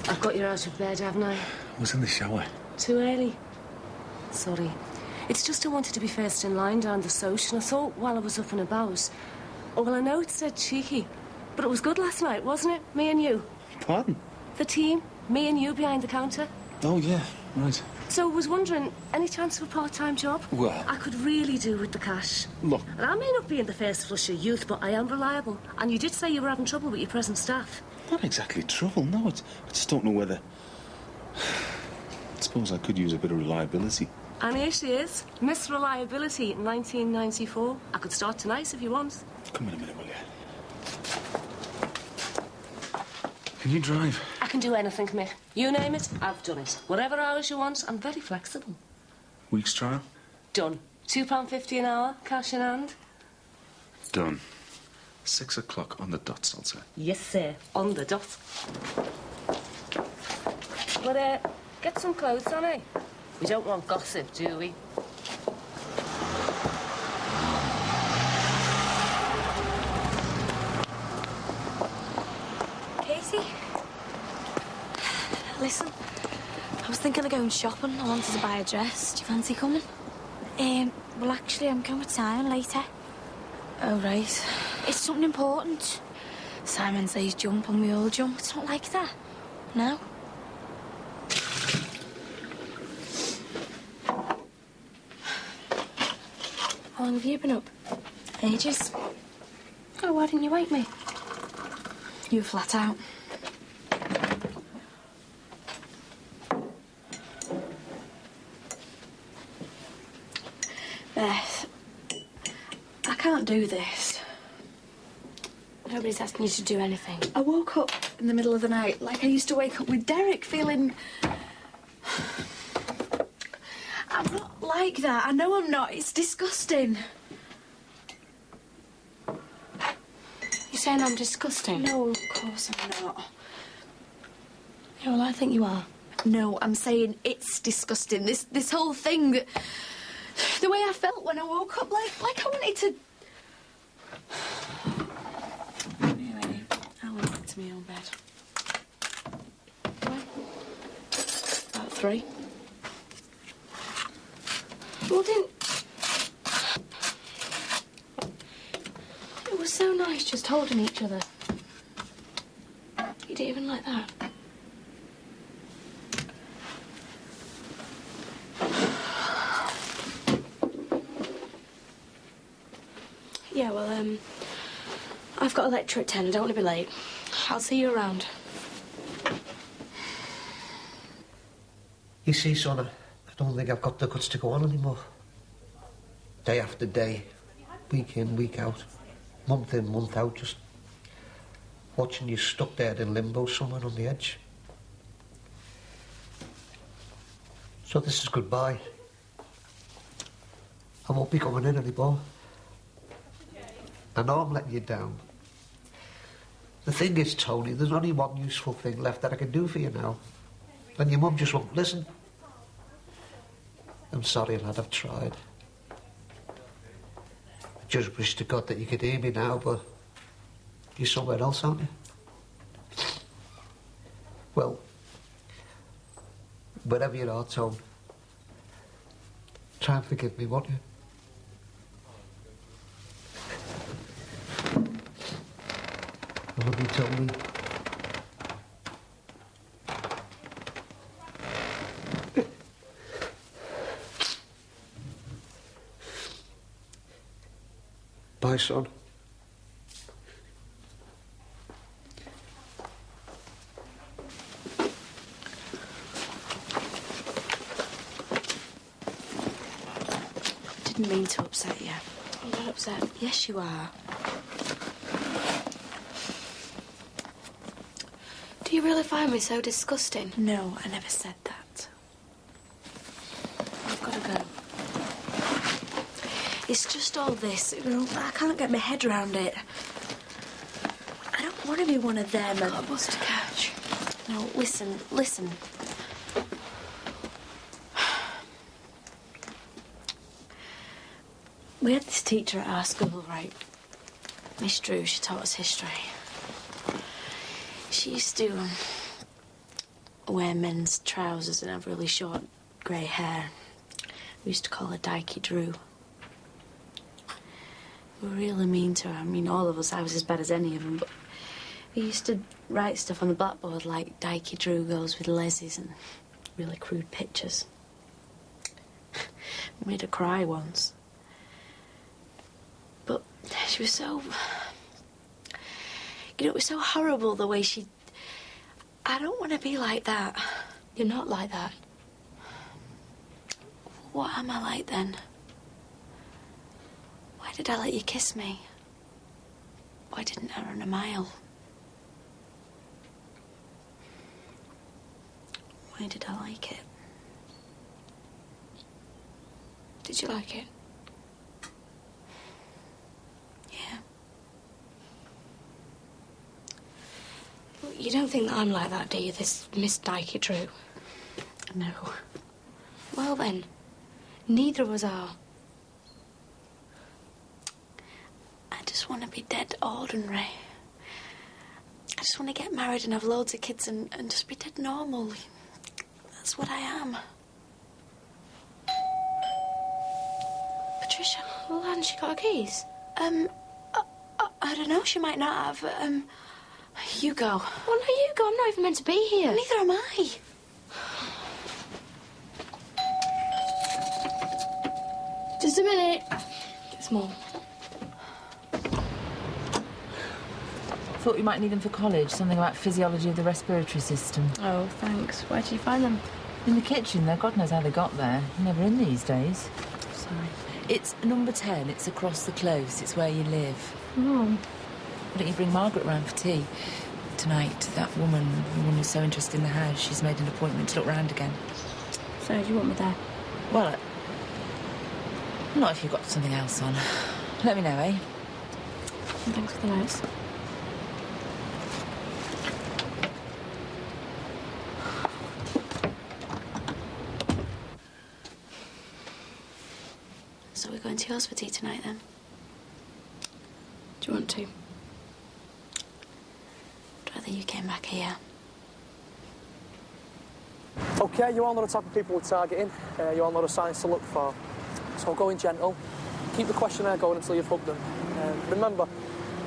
I've got you out of bed, haven't I? I was in the shower. Too early? Sorry. It's just I wanted to be first in line down the social, and I thought while I was up and about... Oh, well, I know it's dead cheeky, but it was good last night, wasn't it? Me and you. Pardon? The team. Me and you behind the counter. Oh, yeah, right. So I was wondering, any chance of a part-time job? Well... I could really do with the cash. Look... And I may not be in the first flush of youth, but I am reliable. And you did say you were having trouble with your present staff. Not exactly trouble, no. I just don't know whether... I suppose I could use a bit of reliability. And here she is, Miss Reliability, 1994. I could start tonight if you want. Come in a minute, will you? Can you drive? I can do anything, Mick. You name it, I've done it. Whatever hours you want, I'm very flexible. Week's trial? Done. £2.50 an hour, cash in hand. Done. 6 o'clock on the dot, Salsa. Yes, sir. On the dot. But, get some clothes on, eh? We don't want gossip, do we? Katie? Listen, I was thinking of going shopping. I wanted to buy a dress. Do you fancy coming? Well, actually, I'm going with Simon later. Oh, right. It's something important. Simon says jump and we all jump. It's not like that. No? How long have you been up? Ages. Oh, why didn't you wake me? You were flat out. Beth, I can't do this. Nobody's asking you to do anything. I woke up in the middle of the night like I used to wake up with Derek, feeling... I'm not like that. I know I'm not. It's disgusting. You're saying I'm disgusting? No, of course I'm not. Yeah, well, I think you are. No, I'm saying it's disgusting. This whole thing, the way I felt when I woke up, like I wanted to... Anyway, I went back to my own bed. When? About 3. Well, didn't... It was so nice just holding each other. You didn't even like that. Yeah, well, I've got a lecture at 10. I don't want to be late. I'll see you around. You see, son, I don't think I've got the guts to go on anymore. Day after day, week in, week out, month in, month out, just watching you stuck there in limbo somewhere on the edge. So this is goodbye. I won't be coming in anymore. I know I'm letting you down. The thing is, Tony, there's only one useful thing left that I can do for you now. And your mum just won't listen. I'm sorry, lad, I've tried. I just wish to God that you could hear me now, but you're somewhere else, aren't you? Well, wherever you are, Tone, try and forgive me, won't you? I love you, Tony. Bye, son. Didn't mean to upset you. I'm not upset. Yes, you are. Do you really find me so disgusting? No, I never said that. I've got to go. It's just all this. You know, I can't get my head around it. I don't want to be one of them. I've got a bus to catch. No, listen. We had this teacher at our school, right? Miss Drew, she taught us history. She used to wear men's trousers and have really short grey hair. We used to call her Dykey Drew. We were really mean to her. I mean, all of us, I was as bad as any of them, but we used to write stuff on the blackboard like Dykey Drew goes with Leslie's and really crude pictures. We made her cry once. But she was so... You know, it was so horrible the way she... I don't want to be like that. You're not like that. What am I like then? Why did I let you kiss me? Why didn't I run a mile? Why did I like it? Did you like it? Yeah. You don't think that I'm like that, do you, this Miss Dykey Drew? No. Well then, neither of us are. I just want to be dead ordinary. I just want to get married and have loads of kids and just be dead normal. That's what I am. Patricia, well, hasn't she got her keys? I don't know, she might not have. You go. Well, no, you go. I'm not even meant to be here. Neither am I. Just a minute. It's more. Thought you might need them for college. Something about physiology of the respiratory system. Oh, thanks. Where did you find them? In the kitchen, though. God knows how they got there. Never in these days. Sorry. It's number 10. It's across the close. It's where you live. Oh. Why don't you bring Margaret round for tea tonight? That woman who's so interested in the house, she's made an appointment to look round again. So, do you want me there? Well, not if you've got something else on. Let me know, eh? Thanks for the notes. So we're going to yours for tea tonight, then? Do you want to? I'd rather you came back here. OK, you all know the type of people we're targeting. You all know the signs to look for. So go in gentle. Keep the questionnaire going until you've hooked them. Remember,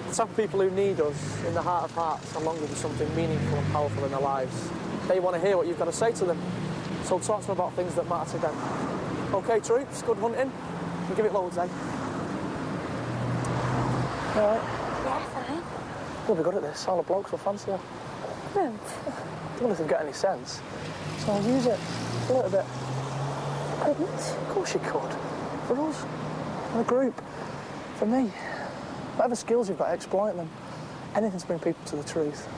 the type of people who need us, in the heart of hearts, are longing for something meaningful and powerful in their lives. They want to hear what you've got to say to them. So talk to them about things that matter to them. OK, troops, good hunting. And give it loads, eh? All right? Yeah, fine. You'll be good at this. All the blokes will fancy you. No. Don't let them get any sense. So I'll use it a little bit. Couldn't. Of course you could. For us. For the group. For me. Whatever skills you've got, exploit them. Anything to bring people to the truth.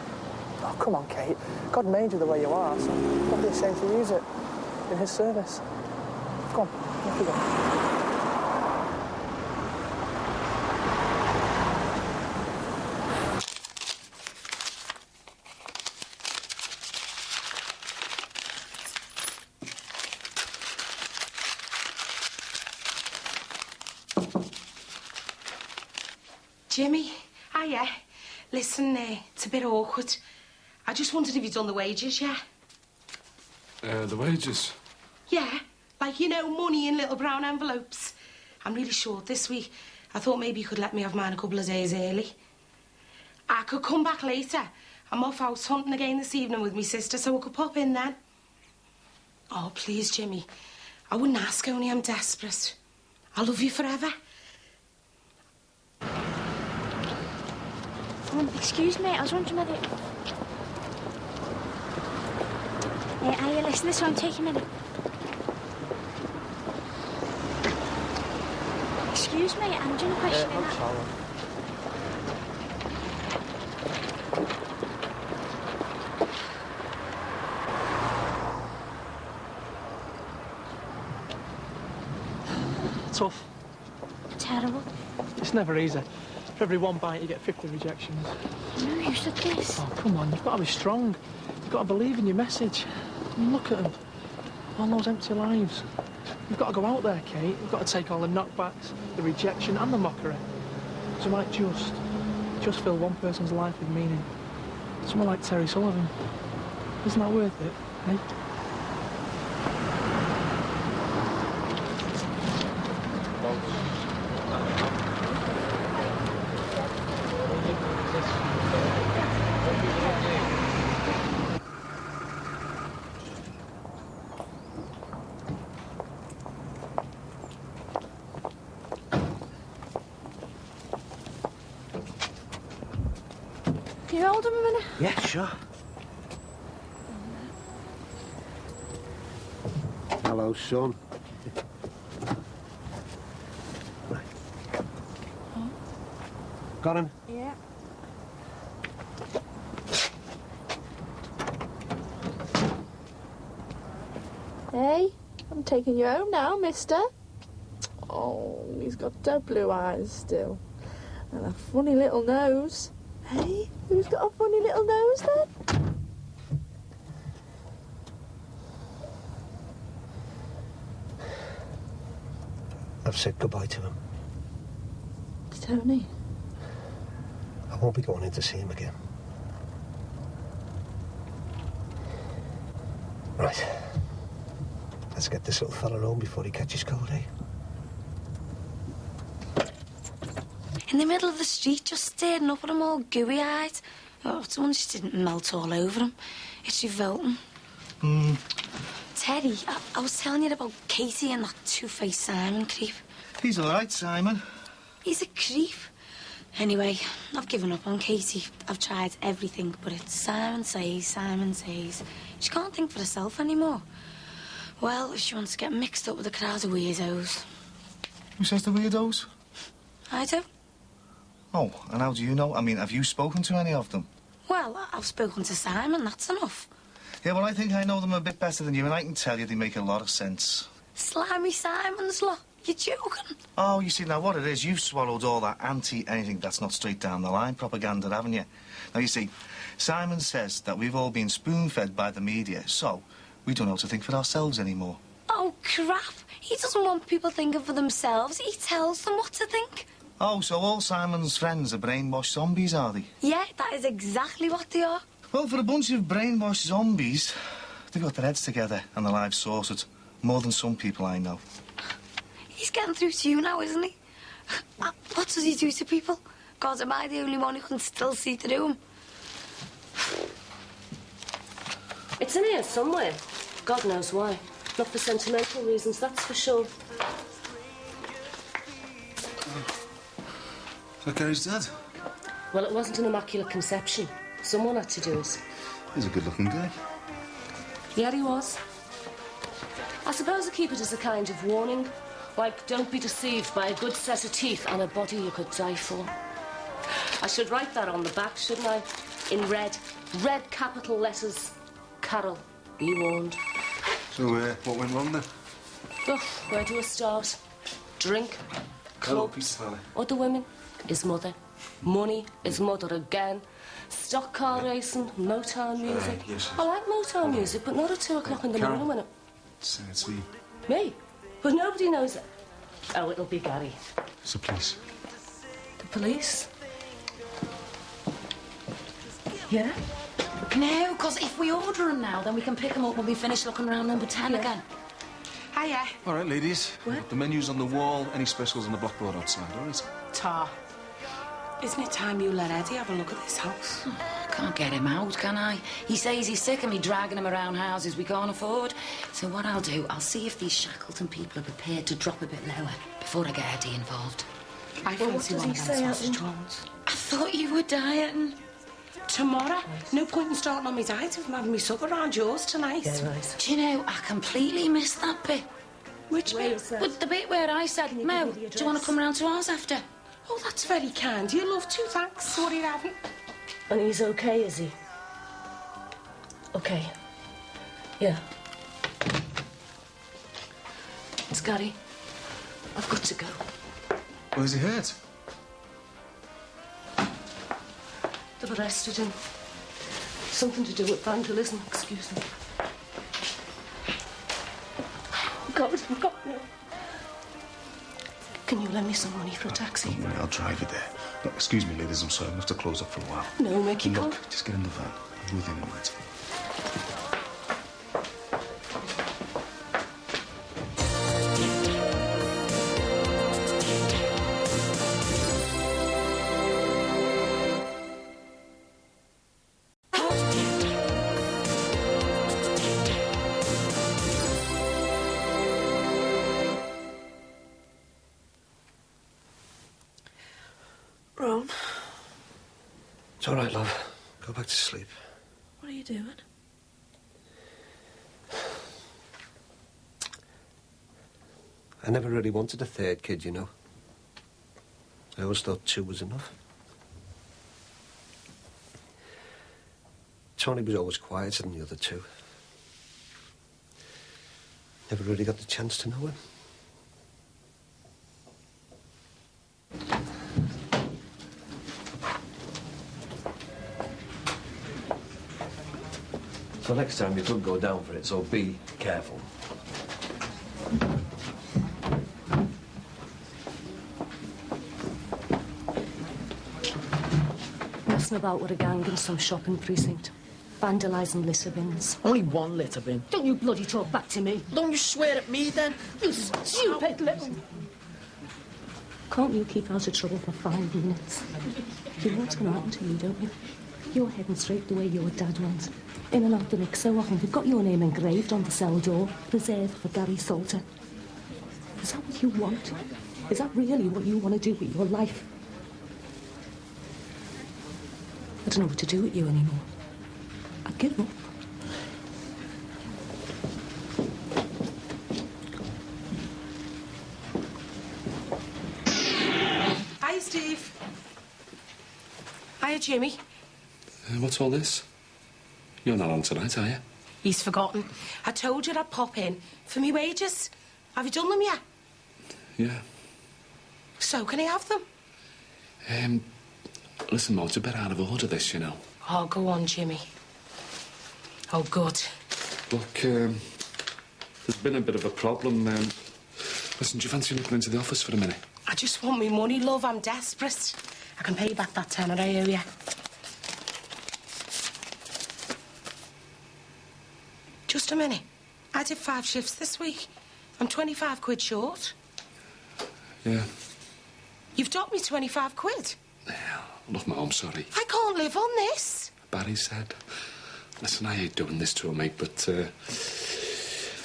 Oh, come on, Kate. God made you the way you are, so don't be ashamed to use it in his service. Go on, off you go. Jimmy, hiya. Listen, it's a bit awkward. I just wondered if you'd done the wages, yeah? The wages? Yeah, like, you know, money in little brown envelopes. I'm really short this week. I thought maybe you could let me have mine a couple of days early. I could come back later. I'm off house hunting again this evening with my sister, so I could pop in then. Oh, please, Jimmy. I wouldn't ask, only I'm desperate. I love you forever. Excuse me, I was wondering whether... Are you listening? This won't take a minute. Excuse me, I'm doing a question in that... sorry. Tough. Terrible. It's never easy. For every one bite, you get 50 rejections. No, you said this. Oh, come on, you've got to be strong. You've got to believe in your message. I mean, look at them. All those empty lives. You've got to go out there, Kate. You've got to take all the knockbacks, the rejection and the mockery. So you might just fill one person's life with meaning. Someone like Terry Sullivan. Isn't that worth it? Right. Can you hold him a minute? Yeah, sure. Hello, son. Right. Oh. Got him? Yeah. Hey, I'm taking you home now, mister. Oh, he's got dead blue eyes still. And a funny little nose. Hey, who's got a funny little nose then? I've said goodbye to him. Tony. I won't be going in to see him again. Right. Let's get this little fella home before he catches cold, eh? In the middle of the street, just staring up at him all gooey-eyed. Oh, someone just didn't melt all over him. It's revolting. Teddy, I was telling you about Katie and that two-faced Simon creep. He's all right, Simon. He's a creep. Anyway, I've given up on Katie. I've tried everything, but it's Simon says, Simon says. She can't think for herself anymore. Well, if she wants to get mixed up with a crowd of weirdos. Who says the weirdos? I do. Oh, and how do you know? I mean, have you spoken to any of them? Well, I've spoken to Simon, that's enough. Yeah, well, I think I know them a bit better than you, and I can tell you they make a lot of sense. Slimy Simon's lot. You're joking. Oh, you see, now what it is, you've swallowed all that anti-anything that's not straight down the line propaganda, haven't you? Now, you see, Simon says that we've all been spoon-fed by the media, so we don't know what to think for ourselves anymore. Oh, crap. He doesn't want people thinking for themselves. He tells them what to think. Oh, so all Simon's friends are brainwashed zombies, are they? Yeah, that is exactly what they are. Well, for a bunch of brainwashed zombies, they've got their heads together and their lives sorted. More than some people I know. He's getting through to you now, isn't he? What does he do to people? God, am I the only one who can still see through him? It's in here somewhere. God knows why. Not for sentimental reasons, that's for sure. So Gary's dead? Well, it wasn't an immaculate conception. Someone had to do it. He's a good-looking guy. Yeah, he was. I suppose I keep it as a kind of warning. Like, don't be deceived by a good set of teeth and a body you could die for. I should write that on the back, shouldn't I? In red. Red capital letters. Carol, be warned. So, what went wrong then? Oh, where do I start? Drink, clubs, other women, his mother. Money, his mother again. Stock car racing, Motown music. Yes. I like Motown music, but not at 2 o'clock in the morning when it... It's me. Me? But nobody knows it. Oh, it'll be Gary. It's the police. The police? Yeah? No, because if we order them now, then we can pick them up when we finish looking around number 10 again. Hiya. All right, ladies. What? The menu's on the wall. Any specials on the blackboard outside, all right? Tar. Isn't it time you let Eddie have a look at this house? Can't get him out, can I? He says he's sick of me dragging him around houses we can't afford. So what I'll do, I'll see if these Shackleton people are prepared to drop a bit lower before I get Eddie involved. I fancy one of them sausage rolls. I thought you were dieting. Tomorrow? No point in starting on my diet if I'm having my supper around yours tonight. Yeah, right. Do you know, I completely missed that bit. Which bit? With the bit where I said, Mo, do you want to come round to ours after? Oh, that's very kind. You love to, thanks. What are you having? And he's okay, is he? Okay. Yeah. It's Gary. I've got to go. Where's he hurt? They've arrested him. Something to do with vandalism, excuse me. God, I've got no... Can you lend me some money for a taxi? I'll drive you there. Look, excuse me, ladies, I'm sorry. I have to close up for a while. No, Mickey, Look, can't... just get in the van. I'm with you in a minute. It's all right, love. Go back to sleep. What are you doing? I never really wanted a third kid, you know. I always thought 2 was enough. Tony was always quieter than the other 2. Never really got the chance to know him. So next time you could go down for it, so be careful. Messing about with a gang in some shopping precinct. Vandalising litter bins. Only one litter bin. Don't you bloody talk back to me. Don't you swear at me, then? You stupid little... Can't you keep out of trouble for 5 minutes? You know what's going to happen to you, don't you? You're heading straight the way your dad went. In and out the mix so often. We've got your name engraved on the cell door. Reserved for Gary Salter. Is that what you want? Is that really what you want to do with your life? I don't know what to do with you anymore. I give up. Hi, Steve. Hiya, Jimmy. What's all this? You're not on tonight, are you? He's forgotten. I told you I'd pop in for me wages. Have you done them yet? Yeah. So, can I have them? Listen, Mo, it's a bit out of order, this, you know. Oh, go on, Jimmy. Oh, good. Look, there's been a bit of a problem. Listen, do you fancy nipping into the office for a minute? I just want me money, love. I'm desperate. I can pay you back that tenner I owe you. Just a minute. I did 5 shifts this week. I'm 25 quid short. Yeah. You've docked me 25 quid. Yeah. Look, Mo, I'm sorry. I can't live on this. Barry said. Listen, I hate doing this to her, mate, but,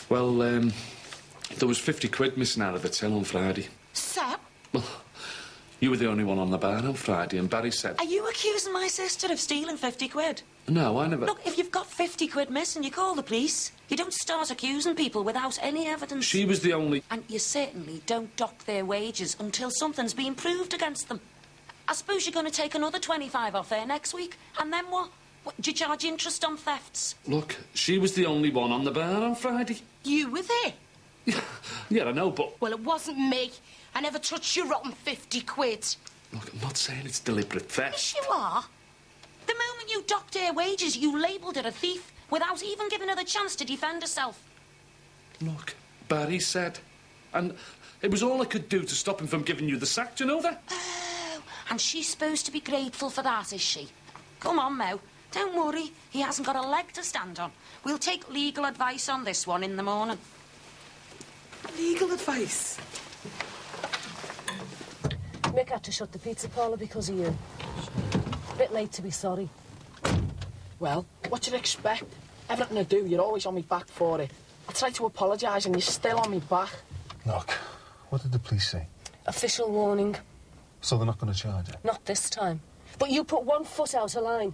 well, there was 50 quid missing out of the till on Friday. So? Well, you were the only one on the bar on Friday, and Barry said... Are you accusing my sister of stealing 50 quid? No, I never... Look, if you've got 50 quid missing, you call the police. You don't start accusing people without any evidence. She was the only... And you certainly don't dock their wages until something's been proved against them. I suppose you're going to take another 25 off there next week, and then what? Do you charge interest on thefts? Look, she was the only one on the bar on Friday. You were there? Yeah, I know, but... Well, it wasn't me. I never touched your rotten 50 quid. Look, I'm not saying it's deliberate theft. Yes, you are. The moment you docked her wages, you labelled her a thief without even giving her the chance to defend herself. Look, Barry said. And it was all I could do to stop him from giving you the sack, do you know that? Oh, and she's supposed to be grateful for that, is she? Come on, Mo. Don't worry. He hasn't got a leg to stand on. We'll take legal advice on this one in the morning. Legal advice? Mick had to shut the pizza parlour because of you. Bit late to be sorry. Well, what do you expect? Everything I do, you're always on me back for it. I try to apologise and you're still on me back. Look, what did the police say? Official warning. So they're not going to charge her? Not this time. But you put 1 foot out of line.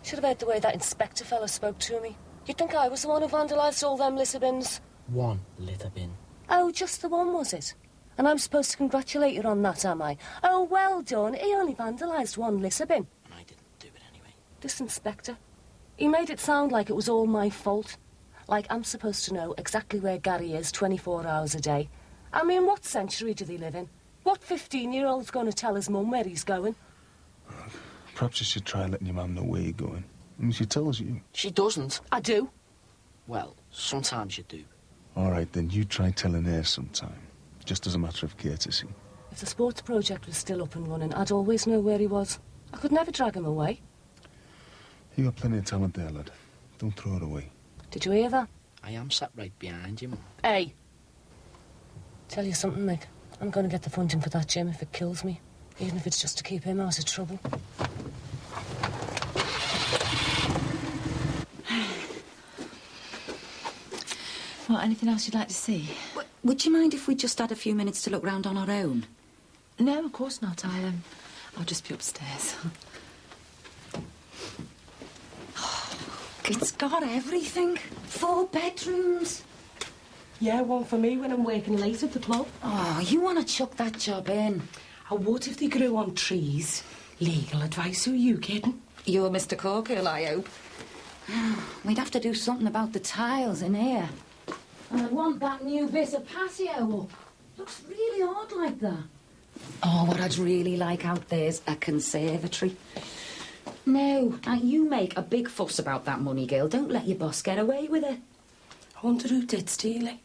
Should have heard the way that inspector fella spoke to me. You'd think I was the one who vandalised all them litter bins. 1 litter bin. Oh, just the one, was it? And I'm supposed to congratulate you on that, am I? Oh, well done. He only vandalised 1 litter bin. And I didn't do it anyway. This inspector, he made it sound like it was all my fault. Like I'm supposed to know exactly where Gary is 24 hours a day. I mean, what century do they live in? What 15-year-old's going to tell his mum where he's going? Perhaps you should try letting your mum know where you're going. I mean, she tells you. She doesn't. I do. Well, sometimes you do. All right, then you try telling her sometime. Just as a matter of courtesy. If the sports project was still up and running, I'd always know where he was. I could never drag him away. You got plenty of talent there, lad. Don't throw it away. Did you hear that? I am sat right behind you, Mum. Hey. Tell you something, Mick. I'm going to get the funding for that gym if it kills me. Even if it's just to keep him out of trouble. What, anything else you'd like to see? Would you mind if we just had a few minutes to look round on our own? No, of course not. I'll just be upstairs. It's got everything. 4 bedrooms. Yeah, one for me when I'm working late at the club. Oh, you want to chuck that job in? I would if they grew on trees. Legal advice, who are you kidding? You're Mr. Corkill, I hope. We'd have to do something about the tiles in here. And I'd want that new bit of patio up. Looks really odd like that. Oh, what I'd really like out there's a conservatory. No, now you make a big fuss about that money, girl. Don't let your boss get away with it. I wonder who did steal it.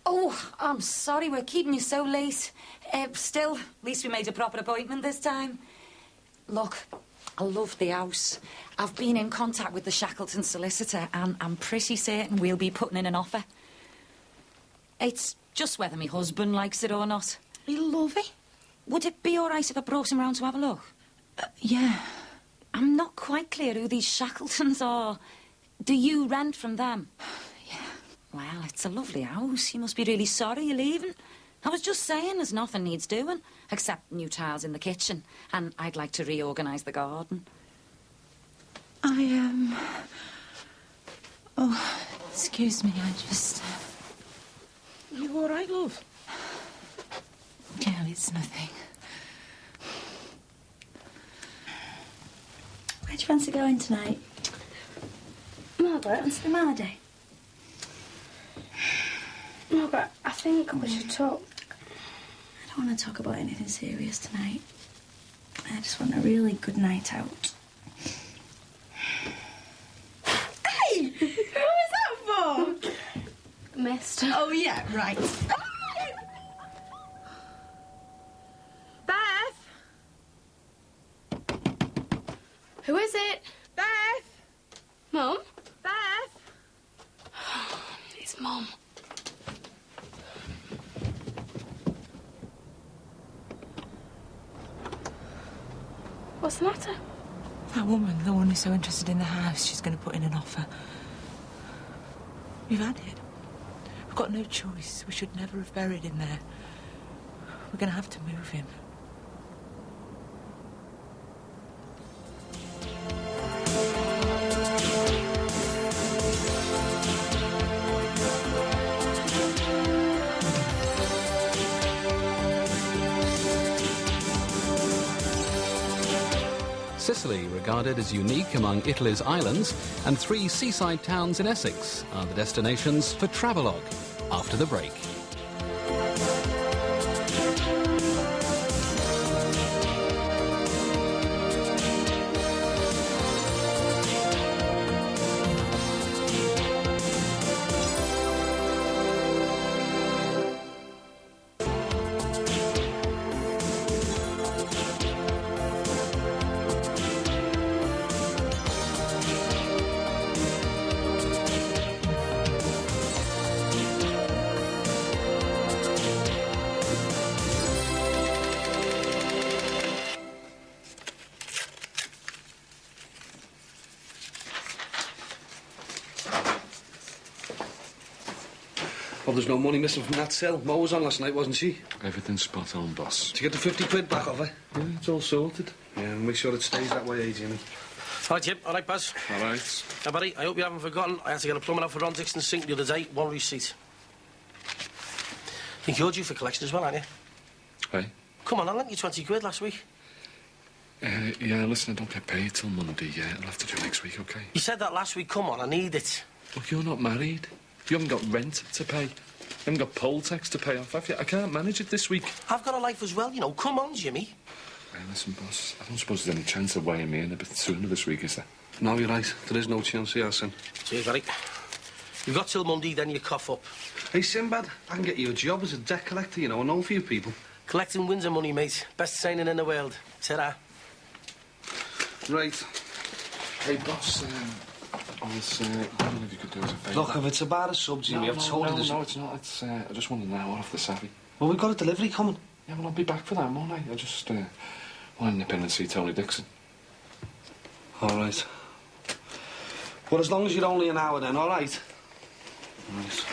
Oh, I'm sorry we're keeping you so late. Still, at least we made a proper appointment this time. Look, I love the house. I've been in contact with the Shackleton solicitor and I'm pretty certain we'll be putting in an offer. It's just whether my husband likes it or not. He'll love it. Would it be all right if I brought him round to have a look? Yeah. I'm not quite clear who these Shackletons are. Do you rent from them? Yeah. Well, it's a lovely house. You must be really sorry you're leaving. I was just saying there's nothing needs doing, except new tiles in the kitchen, and I'd like to reorganise the garden. Oh, excuse me, I just... You all right, love? Yeah, it's nothing. Where do you fancy going tonight? Margaret, on Stamadi. Margaret, I think we should talk. I don't want to talk about anything serious tonight. I just want a really good night out. Hey! What was that for? Missed. Oh, yeah, right. Beth! Who is it? Beth! Mum? Beth! It's Mum. What's the matter? That woman, the one who's so interested in the house, she's going to put in an offer. We've had it. We've got no choice. We should never have buried him there. We're going to have to move him. Sicily, regarded as unique among Italy's islands, and 3 seaside towns in Essex are the destinations for Travelog. After the break. Well, there's no money missing from that cell. Mo was on last night, wasn't she? Everything's spot on, boss. Did you get the 50 quid back of her? Yeah, it's all sorted. Yeah, and make sure it stays that way, Jimmy. All right, Jim. All right, Buzz. All right. Now, buddy, I hope you haven't forgotten. I had to get a plumbing out for Ron Dixon's sink the other day. 1 receipt. I think you're due for collection as well, aren't you? Hey? Come on, I lent you 20 quid last week. Yeah, listen, I don't get paid till Monday. Yeah, I'll have to do next week, OK? You said that last week. Come on, I need it. Look, you're not married. You haven't got rent to pay. You haven't got poll tax to pay off, have you? I can't manage it this week. I've got a life as well, you know. Come on, Jimmy. Hey, listen, boss, I don't suppose there's any chance of weighing me in a bit sooner this week, is there? No, you're right. There is no chance here, son. Cheers, buddy. You've got till Monday, then you cough up. Hey, Sinbad, I can get you a job as a debt collector, you know, I know a few people. Collecting Windsor money, mate. Best signing in the world. Ta-ra. Right. Hey, boss, I was wondering if you could do us a favour. Look, if it's a bar of subs, Jimmy, I've told you this... No, it's not. It's, I just want an hour off the savvy. Well, we've got a delivery coming. Yeah, well, I'll be back for that, won't I? I just want to nip in and see Tony Dixon. All right. Well, as long as you're only an hour, then, all right? Right.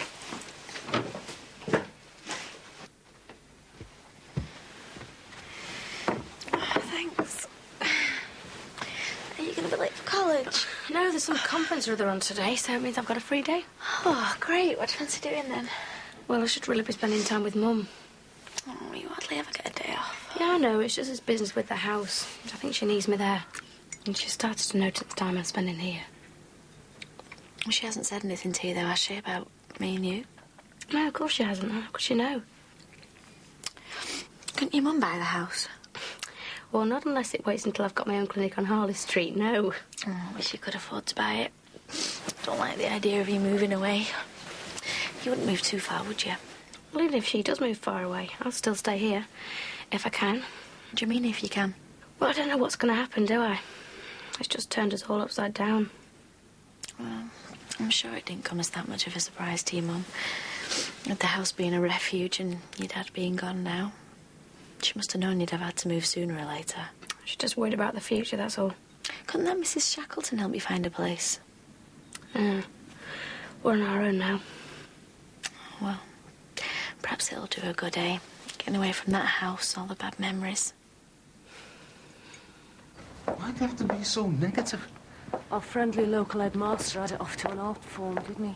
Thanks. Are you going to be late for college? college? No, there's some conference or other on today, so it means I've got a free day. Oh, great. What do you fancy doing then? Well, I should really be spending time with Mum. Oh, you hardly ever get a day off. Yeah, I know. It's just this business with the house. I think she needs me there. And she started to notice the time I'm spending here. Well, she hasn't said anything to you, though, has she, about me and you? No, of course she hasn't. How could she know? Couldn't your mum buy the house? Well, not unless it waits until I've got my own clinic on Harley Street, no. Oh, I wish you could afford to buy it. Don't like the idea of you moving away. You wouldn't move too far, would you? Well, even if she does move far away, I'll still stay here. If I can. What do you mean, if you can? Well, I don't know what's going to happen, do I? It's just turned us all upside down. Well, I'm sure it didn't come as that much of a surprise to your mum. With the house being a refuge and your dad being gone now. She must have known you'd have had to move sooner or later. She's just worried about the future, that's all. Couldn't that Mrs. Shackleton help you find a place? We're on our own now. Well, perhaps it'll do her good, eh? Getting away from that house, all the bad memories. Why'd you have to be so negative? Our friendly local headmaster had it off to an art form, didn't he?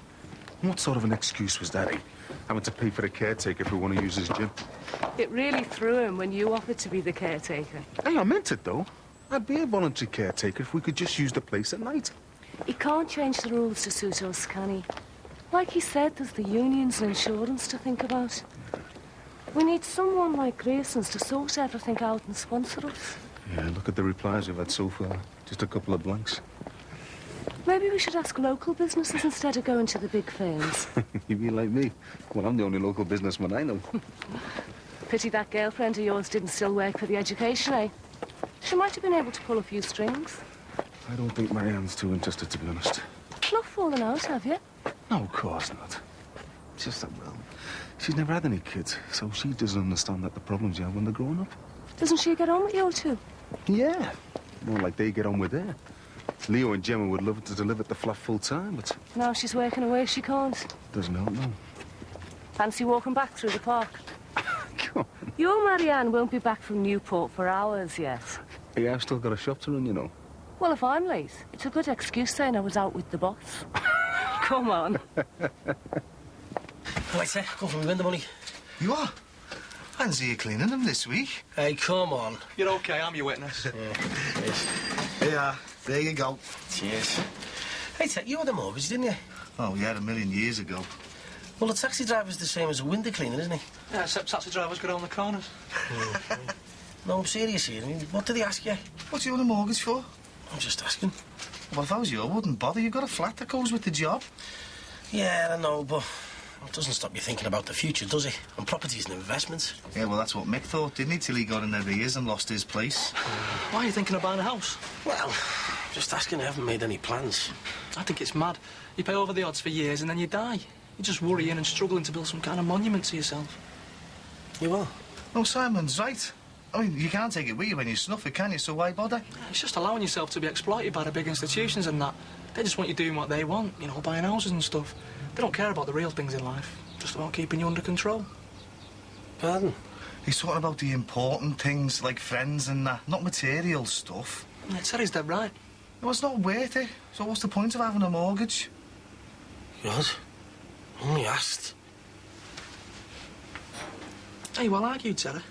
What sort of an excuse was that, eh? Having to pay for the caretaker if we want to use his gym. It really threw him when you offered to be the caretaker. Hey, I meant it, though. I'd be a voluntary caretaker if we could just use the place at night. He can't change the rules to suit us, can he? Like he said, there's the unions and insurance to think about. We need someone like Grayson's to sort everything out and sponsor us. Yeah, look at the replies we've had so far. Just a couple of blanks. Maybe we should ask local businesses instead of going to the big firms. You mean like me? Well, I'm the only local businessman I know. Pity that girlfriend of yours didn't still work for the education, eh? She might have been able to pull a few strings. I don't think Marianne's too interested, to be honest. Not fallen out, have you? No, of course not. It's just that, well, she's never had any kids, so she doesn't understand that the problems you have when they're growing up. Doesn't she get on with you two? Yeah. More like they get on with her. Leo and Gemma would love to live at the flat full time, but... Now she's working away, she can't. Doesn't help, no. Fancy walking back through the park? Come on. Your Marianne won't be back from Newport for hours yet. Hey, I've still got a shop to run, you know. Well, if I'm late, it's a good excuse saying I was out with the boss. Come on. Right, sir, go for me window money. You are? Fancy you cleaning them this week? Hey, come on. You're okay, I'm your witness. Yeah, there you go. Cheers. Hey, Ted, you had a mortgage, didn't you? Oh, yeah, 1,000,000 years ago. Well, a taxi driver's the same as a window cleaner, isn't he? Yeah, except taxi drivers go down the corners. No, I'm serious here. I mean, what did he ask you? What do you want a mortgage for? I'm just asking. Well, if I was you, I wouldn't bother. You've got a flat that goes with the job. Yeah, I know, but it doesn't stop you thinking about the future, does it? And property's an investment. Yeah, well, that's what Mick thought, didn't he, till he got in arrears and lost his place? Why are you thinking of buying a house? Well, just asking. I haven't made any plans. I think it's mad. You pay over the odds for years and then you die. You're just worrying and struggling to build some kind of monument to yourself. You are? No, Simon's right. I mean, you can't take it with you when you snuff it, can you? So why bother? It's just allowing yourself to be exploited by the big institutions and that. They just want you doing what they want, you know, buying houses and stuff. They don't care about the real things in life. Just about keeping you under control. Pardon? He's talking about the important things, like friends and that, not material stuff. Yeah, Terry's dead right. No, it's not worth it. So what's the point of having a mortgage? God, only asked. Hey, well argued, Terry.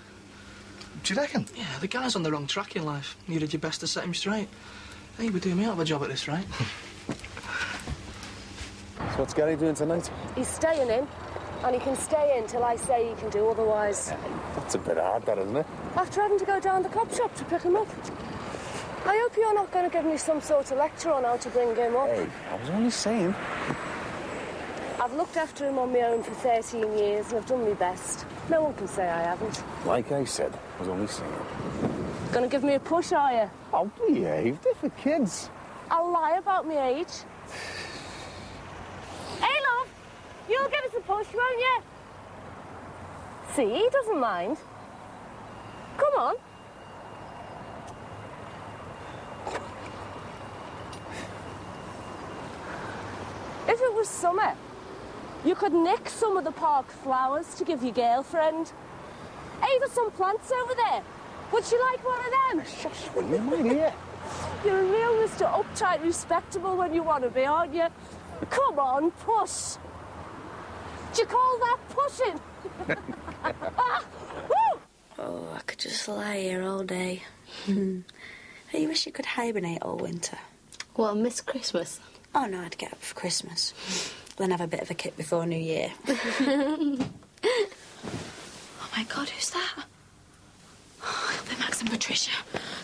Do you reckon? Yeah, the guy's on the wrong track in life. You did your best to set him straight. Hey, we're doing me out of a job at this, right? So what's Gary doing tonight? He's staying in, and he can stay in till I say he can do otherwise. That's a bit hard, that, isn't it? After having to go down the cop shop to pick him up. I hope you're not going to give me some sort of lecture on how to bring him up. Hey, I was only saying. I've looked after him on my own for 13 years, and I've done my best. No one can say I haven't. Like I said, I was only saying. Gonna give me a push, are you? Oh, behave. They're for kids. I'll lie about my age. Hey, love, you'll give us a push, won't you? See, he doesn't mind. Come on. If it was summer, you could nick some of the park flowers to give your girlfriend. Hey, there's some plants over there. Would you like one of them? Shush, will you, my dear? You're a real Mr. uptight, respectable when you want to be, aren't you? Come on, push. Do you call that pushing? Oh, I could just lie here all day. You wish you could hibernate all winter. Well, miss Christmas? Oh, no, I'd get up for Christmas. Then have a bit of a kick before New Year. Oh, my God, who's that? Oh, it'll be Max and Patricia.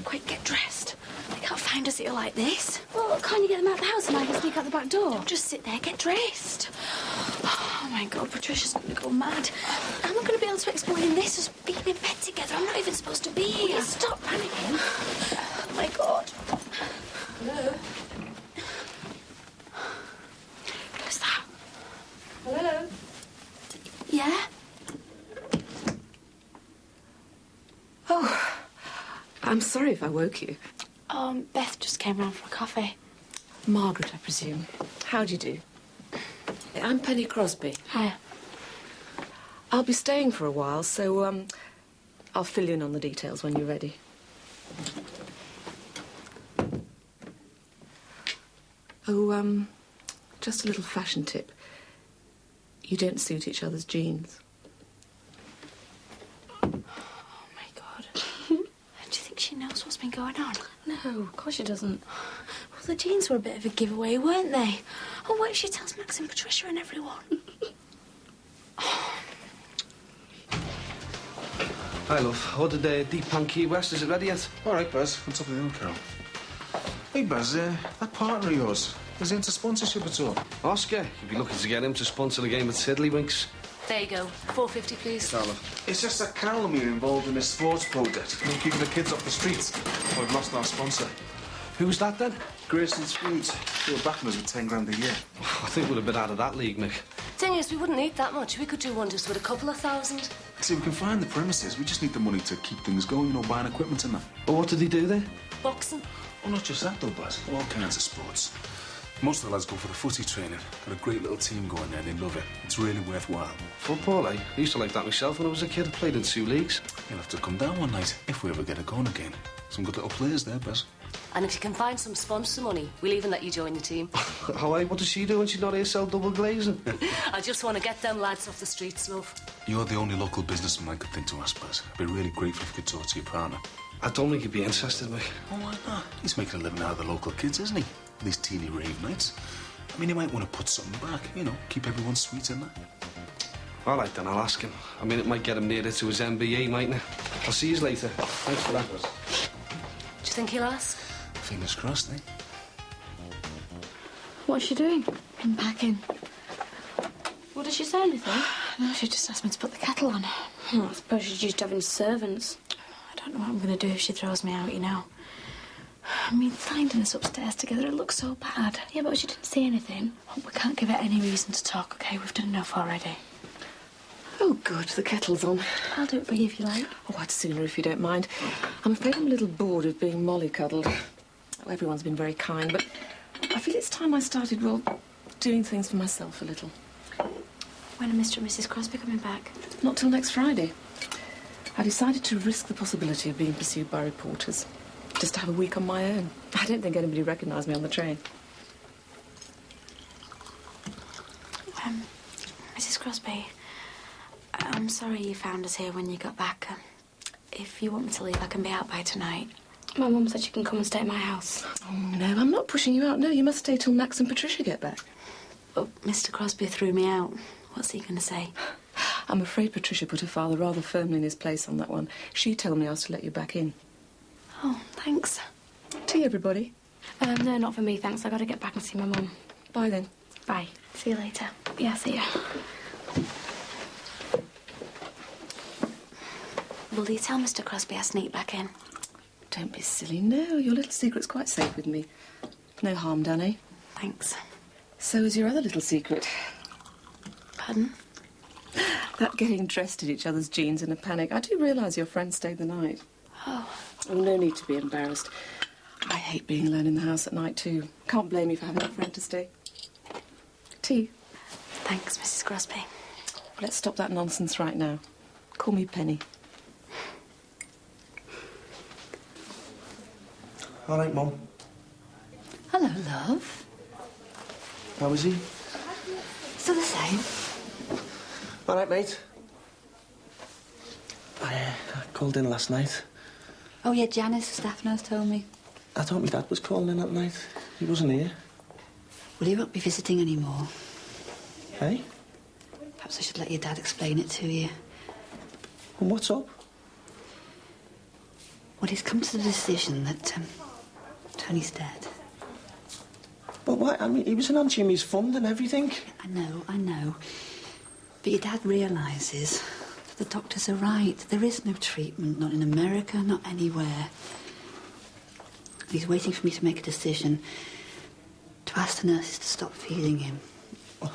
Quick, get dressed. They can't find us here like this. Well, can't you get them out the house and I can sneak out the back door? Just sit there, get dressed. Oh, my God, Patricia's going to go mad. I'm not going to be able to explain this as being in bed together. I'm not even supposed to be here. Stop panicking. Oh, my God. Hello? Who's that? Hello? Yeah? Oh, I'm sorry if I woke you. Beth just came round for a coffee. Margaret, I presume. How do you do? I'm Penny Crosby. Hiya. I'll be staying for a while, so, I'll fill you in on the details when you're ready. Oh, just a little fashion tip. You don't suit each other's jeans. Oh, my God. Do you think she knows what's been going on? No, of course she doesn't. Well, the jeans were a bit of a giveaway, weren't they? Oh, what if she tells Max and Patricia and everyone? Hi, love. Ordered Deepening Key West. Is it ready yet? All right, Baz. What's up with you, Carol? Hey, Baz, that partner of yours, is he into sponsorship at all? Oscar, you'd be looking to get him to sponsor the game at Tiddlywinks. There you go. $4.50, please. Carol. It's just that Carol and me are involved in a sports project. We're keeping the kids off the streets. We've lost our sponsor. Who's that, then? Grayson's Foods. They were backing us with 10 grand a year. I think we're a bit out of that league, Mick. Thing is, we wouldn't need that much. We could do wonders with a couple of thousand. See, we can find the premises. We just need the money to keep things going, you know, buying equipment and that. Well, what did he do there? Boxing. Oh, not just that, though, Baz. All kinds of sports. Most of the lads go for the footy training. Got a great little team going there. They love it. It's really worthwhile. Football, eh? I used to like that myself when I was a kid. I played in 2 leagues. You'll have to come down one night if we ever get it going again. Some good little players there, Baz. And if you can find some sponsor money, we'll even let you join the team. How, eh? What does she do when she's not here sell double glazing? I just want to get them lads off the streets, love. You're the only local businessman I could think to ask, Baz. I'd be really grateful if you could talk to your partner. I don't think he'd be interested, Mick. Oh, why not? He's making a living out of the local kids, isn't he? These teeny rave nights. I mean, he might want to put something back, you know, keep everyone sweet in that. All right, then, I'll ask him. I mean, it might get him nearer to his MBA, mightn't it? I'll see you later. Thanks for that. Do you think he'll ask? Fingers crossed, eh? What's she doing? Unpacking. What, did she say anything? No, she just asked me to put the kettle on. I suppose she's used to having servants. I don't know what I'm going to do if she throws me out, you know. I mean, finding us upstairs together, it looks so bad. Yeah, but she didn't say anything. Oh, we can't give her any reason to talk, OK? We've done enough already. Oh, good. The kettle's on. I'll do it for you if you like. Oh, I'd sooner if you don't mind. I'm afraid I'm a little bored of being mollycoddled. Oh, everyone's been very kind, but I feel it's time I started, well, doing things for myself a little. When are Mr. and Mrs. Crosby coming back? Not till next Friday. I decided to risk the possibility of being pursued by reporters. Just to have a week on my own. I don't think anybody recognised me on the train. Mrs. Crosby, I'm sorry you found us here when you got back. If you want me to leave, I can be out by tonight. My mum said you can come and stay at my house. Oh, no, I'm not pushing you out. No, you must stay till Max and Patricia get back. But Mr. Crosby threw me out. What's he going to say? I'm afraid Patricia put her father rather firmly in his place on that one. She told me I was to let you back in. Oh, thanks. Tea, everybody. No, not for me, thanks. I got to get back and see my mum. Bye, then. Bye. See you later. Yeah, see ya. Will you tell Mr. Crosby I sneak back in? Don't be silly. No, your little secret's quite safe with me. No harm done, eh? Thanks. So is your other little secret. Pardon? That getting dressed in each other's jeans in a panic. I do realise your friend stayed the night. Oh. Oh, no need to be embarrassed. I hate being alone in the house at night, too. Can't blame you for having a friend to stay. Tea? Thanks, Mrs. Crosby. Let's stop that nonsense right now. Call me Penny. All right, Mum. Hello, love. How is he? Still the same. All right, mate. I called in last night. Oh, yeah, Janice, the staff nurse, told me. I thought my dad was calling in that night. He wasn't here. Well, he won't be visiting anymore. Hey? Perhaps I should let your dad explain it to you. And what's up? Well, he's come to the decision that Tony's dead. But why? I mean, he was in Aunt Jimmy's fund and everything. I know. But your dad realises that the doctors are right. There is no treatment, not in America, not anywhere. He's waiting for me to make a decision to ask the nurses to stop feeding him. Well,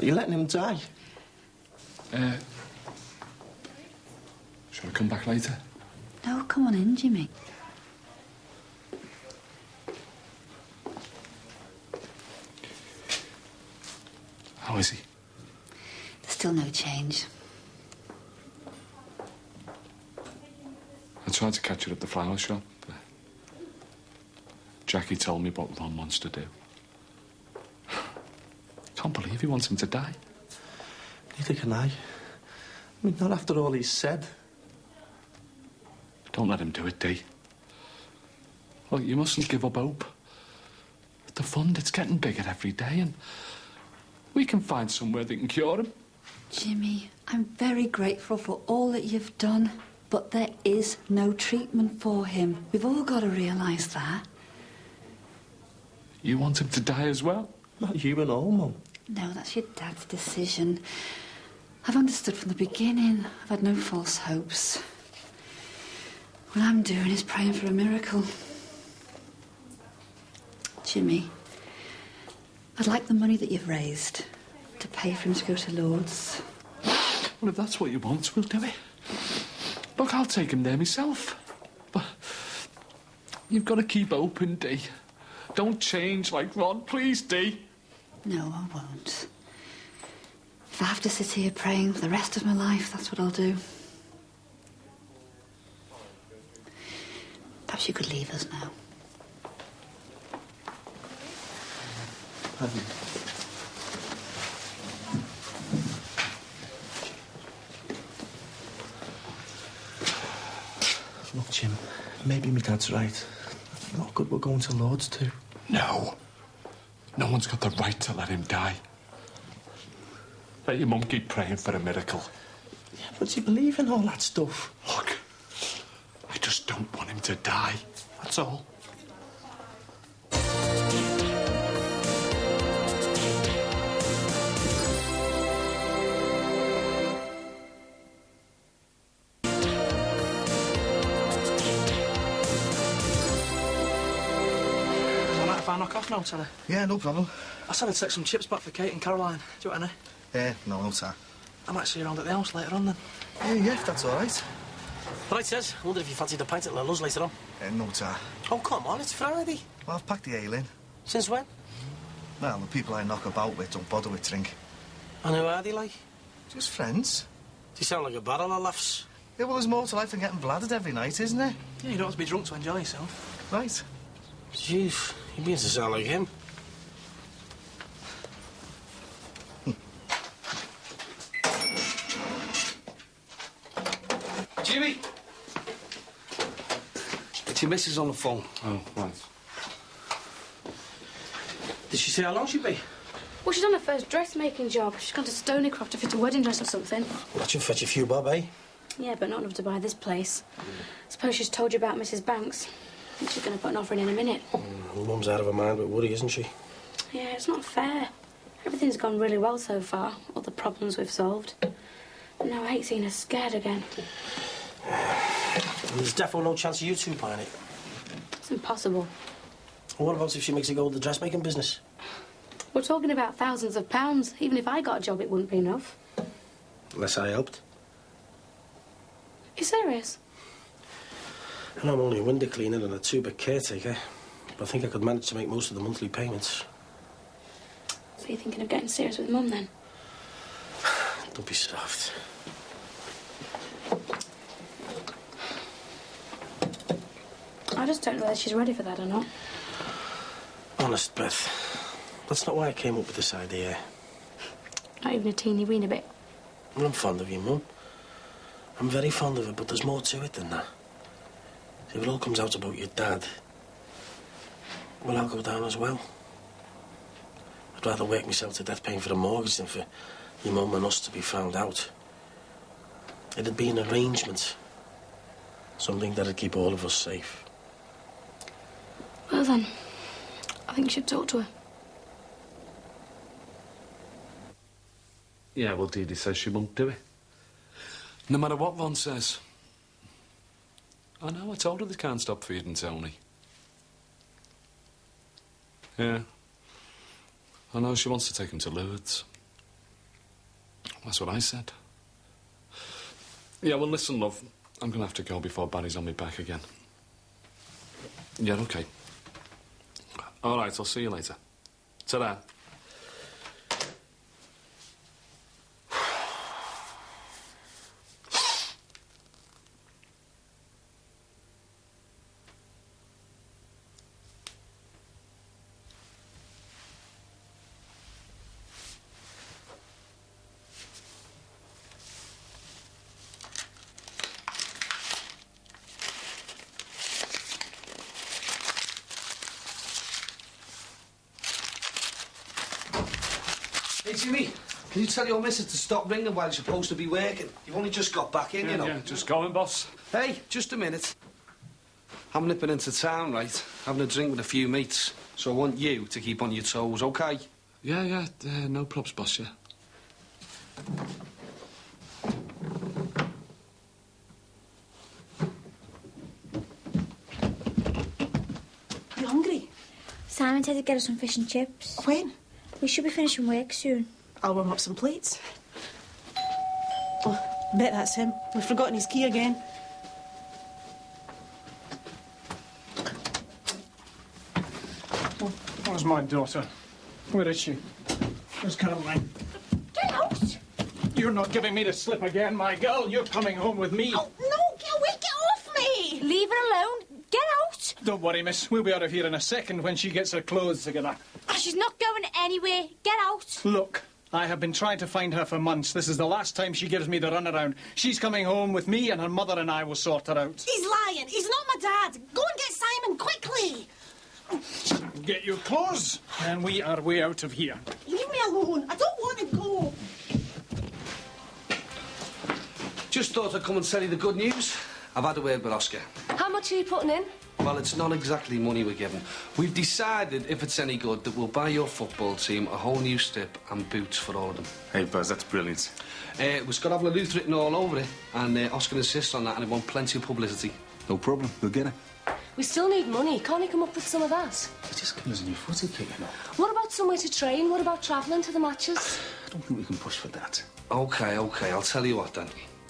you're letting him die. Shall I come back later? No, come on in, Jimmy. How is he? There's still no change. I tried to catch her at the flower shop. Jackie told me what Ron wants to do. Can't believe he wants him to die. Neither can I. I mean, not after all he's said. Don't let him do it, Dee. Look, you mustn't give up hope. The fund, it's getting bigger every day, and we can find somewhere that can cure him. Jimmy, I'm very grateful for all that you've done, but there is no treatment for him. We've all got to realise that. You want him to die as well? Not you and all, Mum. No, that's your dad's decision. I've understood from the beginning. I've had no false hopes. What I'm doing is praying for a miracle. Jimmy, I'd like the money that you've raised to pay for him to go to Lourdes. Well, if that's what you want, we'll do it. Look, I'll take him there myself. But you've got to keep open, Dee. Don't change like Ron, please, Dee. No, I won't. If I have to sit here praying for the rest of my life, that's what I'll do. Perhaps you could leave us now. Look, Jim, maybe my dad's right. Not good we're going to Lourdes too. No. No one's got the right to let him die. Let your mum keep praying for a miracle. Yeah, but do you believe in all that stuff? Look, I just don't want him to die. That's all. If I knock off now, Tanner? Yeah, no problem. I said I'd take some chips back for Kate and Caroline. Do you want any? No, sir. I might see you around at the house later on, then. Yeah, if that's all right. Right, Tez. I wonder if you fancied a pint at Luller's later on. No, sir. Oh, come on, it's Friday. Well, I've packed the ale in. Since when? Well, the people I knock about with don't bother with drink. And who are they like? Just friends. You sound like a barrel of laughs. Yeah, well, there's more to life than getting bladdered every night, isn't there? Yeah, you don't have to be drunk to enjoy yourself. Right. Jeez, you begin to sound like him. Jimmy! It's your missus on the phone. Oh, right. Did she say how long she'd be? Well, she's on her first dressmaking job. She's gone to Stonycroft to fit a wedding dress or something. Well, that should fetch a few bob, eh? Yeah, but not enough to buy this place. Suppose she's told you about Mrs. Banks. I think she's going to put an offer in a minute. Mum's out of her mind with Woody, isn't she? Yeah, it's not fair. Everything's gone really well so far. All the problems we've solved. But now I hate seeing her scared again. And there's definitely no chance of you two buying it. It's impossible. Well, what about if she makes it go with the dressmaking business? We're talking about thousands of pounds. Even if I got a job, it wouldn't be enough. Unless I helped. You serious? And I'm only a window cleaner and a two-bit caretaker. But I think I could manage to make most of the monthly payments. So you're thinking of getting serious with Mum, then? Don't be soft. I just don't know whether she's ready for that or not. Oh, Honest, Beth, that's not why I came up with this idea. Not even a teeny weeny bit. Well, I'm fond of you, Mum. I'm very fond of her, but there's more to it than that. See, if it all comes out about your dad, well, I'll go down as well. I'd rather work myself to death paying for the mortgage than for your mum and us to be found out. It'd be an arrangement. Something that'd keep all of us safe. Well then, I think you should talk to her. Yeah, well, Dee Dee says she won't do it. No matter what Von says. I know, I told her they can't stop feeding Tony. Yeah. I know she wants to take him to Lourdes. That's what I said. Yeah, well, listen, love. I'm going to have to go before Barry's on me back again. Yeah, OK. All right, I'll see you later. Ta-da. Hey, Jimmy, can you tell your missus to stop ringing while she's supposed to be working? You've only just got back in, you know. Yeah, just going, boss. Hey, just a minute. I'm nipping into town, right? Having a drink with a few mates. So I want you to keep on your toes, OK? Yeah, no props, boss, yeah. Are you hungry? Simon said to get us some fish and chips. When? We should be finishing work soon. I'll warm up some plates. Oh, I bet that's him. We've forgotten his key again. Where's my daughter? Where is she? Where's Caroline? Get out! You're not giving me the slip again, my girl. You're coming home with me. Oh, no, get away, get off me! Leave her alone. Get out! Don't worry, miss. We'll be out of here in a second when she gets her clothes together. Oh, she's not going anywhere. Get out. Look, I have been trying to find her for months. This is the last time she gives me the runaround. She's coming home with me, and her mother and I will sort her out. He's lying. He's not my dad. Go and get Simon, quickly. Get your clothes, and we are way out of here. Leave me alone. I don't want to go. Just thought I'd come and tell you the good news. I've had a word with Oscar. How much are you putting in? Well, it's not exactly money we're giving. We've decided, if it's any good, that we'll buy your football team a whole new strip and boots for all of them. Hey, Buzz, that's brilliant. We've got to have Lalooth written all over it, and Oscar insists on that, and it wants plenty of publicity. No problem. We'll get it. We still need money. Can't he come up with some of that? It's just give us a new footy kit, you know. What about somewhere to train? What about travelling to the matches? I don't think we can push for that. OK, I'll tell you what, then.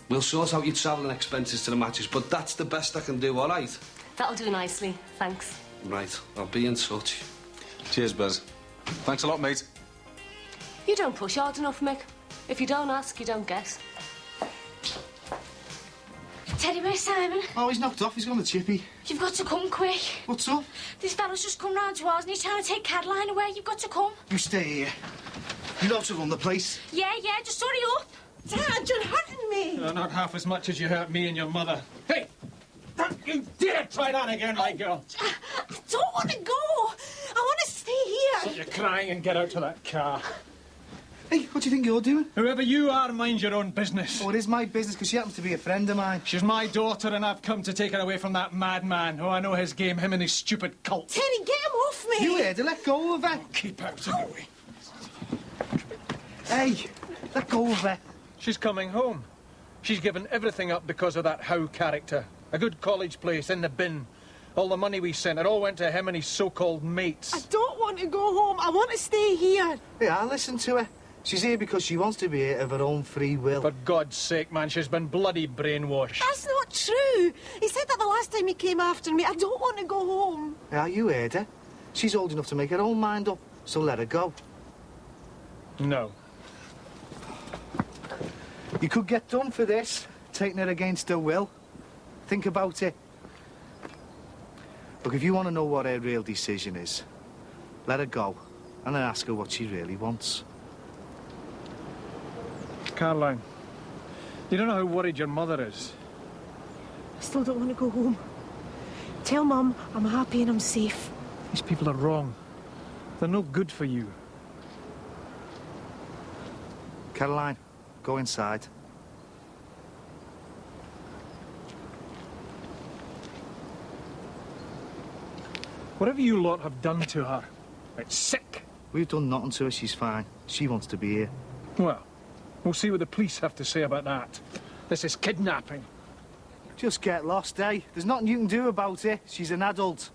We'll sort out your travelling expenses to the matches, but that's the best I can do, all right? That'll do nicely. Thanks. Right, I'll be in touch. Cheers, Buzz. Thanks a lot, mate. You don't push hard enough, Mick. If you don't ask, you don't get. Teddy, where's Simon? Oh, he's knocked off. He's gone to Chippy. You've got to come quick. What's up? This fella's just come round to ours and he's trying to take Caroline away. You've got to come. You stay here. You know to run the place. Yeah, just hurry up. Dad, you're hurting me. Not half as much as you hurt me and your mother. Hey! Don't you dare try that again, my girl. I don't want to go. I want to stay here. Stop your crying and get out to that car. Hey, what do you think you're doing? Whoever you are, mind your own business. Oh, it is my business, because she happens to be a friend of mine. She's my daughter, and I've come to take her away from that madman. Oh, I know his game, him and his stupid cult. Teddy, get him off me. You heard her. Let go of her. Keep out of the way. Hey, let go of her. She's coming home. She's given everything up because of that Howe character. A good college place in the bin. All the money we sent, it all went to him and his so-called mates. I don't want to go home. I want to stay here. Yeah, I'll listen to her. She's here because she wants to be here of her own free will. For God's sake, man, she's been bloody brainwashed. That's not true. He said that the last time he came after me. I don't want to go home. Yeah, you heard her. She's old enough to make her own mind up, so let her go. No. You could get done for this, taking her against her will. Think about it. Look, if you want to know what her real decision is, Let her go, and then ask her what she really wants. Caroline, you don't know how worried your mother is. I still don't want to go home. Tell Mum I'm happy and I'm safe. These people are wrong. They're no good for you. Caroline, go inside. Whatever you lot have done to her, it's sick. We've done nothing to her, she's fine. She wants to be here. Well, we'll see what the police have to say about that. This is kidnapping. Just get lost, eh? There's nothing you can do about it. She's an adult.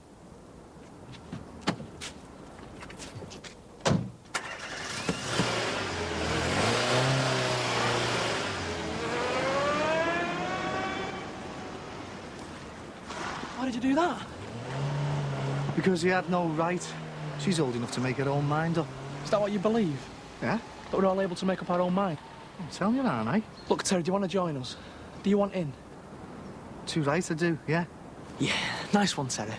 Why did you do that? Because he had no right. She's old enough to make her own mind up. Is that what you believe? Yeah? That we're all able to make up our own mind? I'm telling you, aren't I? Look, Terry, do you want to join us? Do you want in? Too right, I do, yeah. Yeah, nice one, Terry.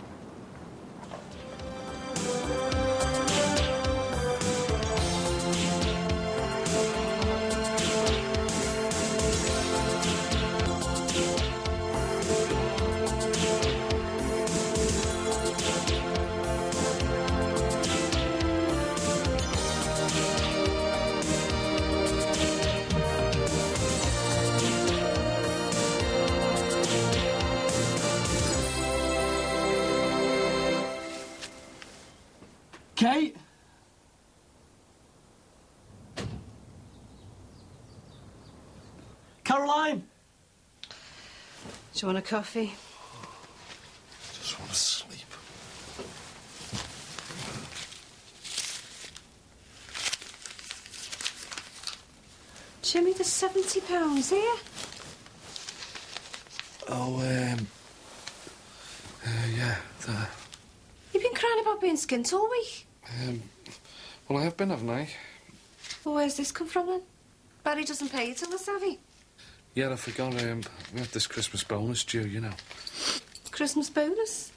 Kate? Caroline? Do you want a coffee? Just want to sleep. Jimmy, there's £70 here. Oh, yeah, there. You've been crying about being skint all week. Well, I have been, haven't I? Well, where's this come from, then? Barry doesn't pay you till the savvy. Yeah, I forgot, we had this Christmas bonus due, you know. Christmas bonus?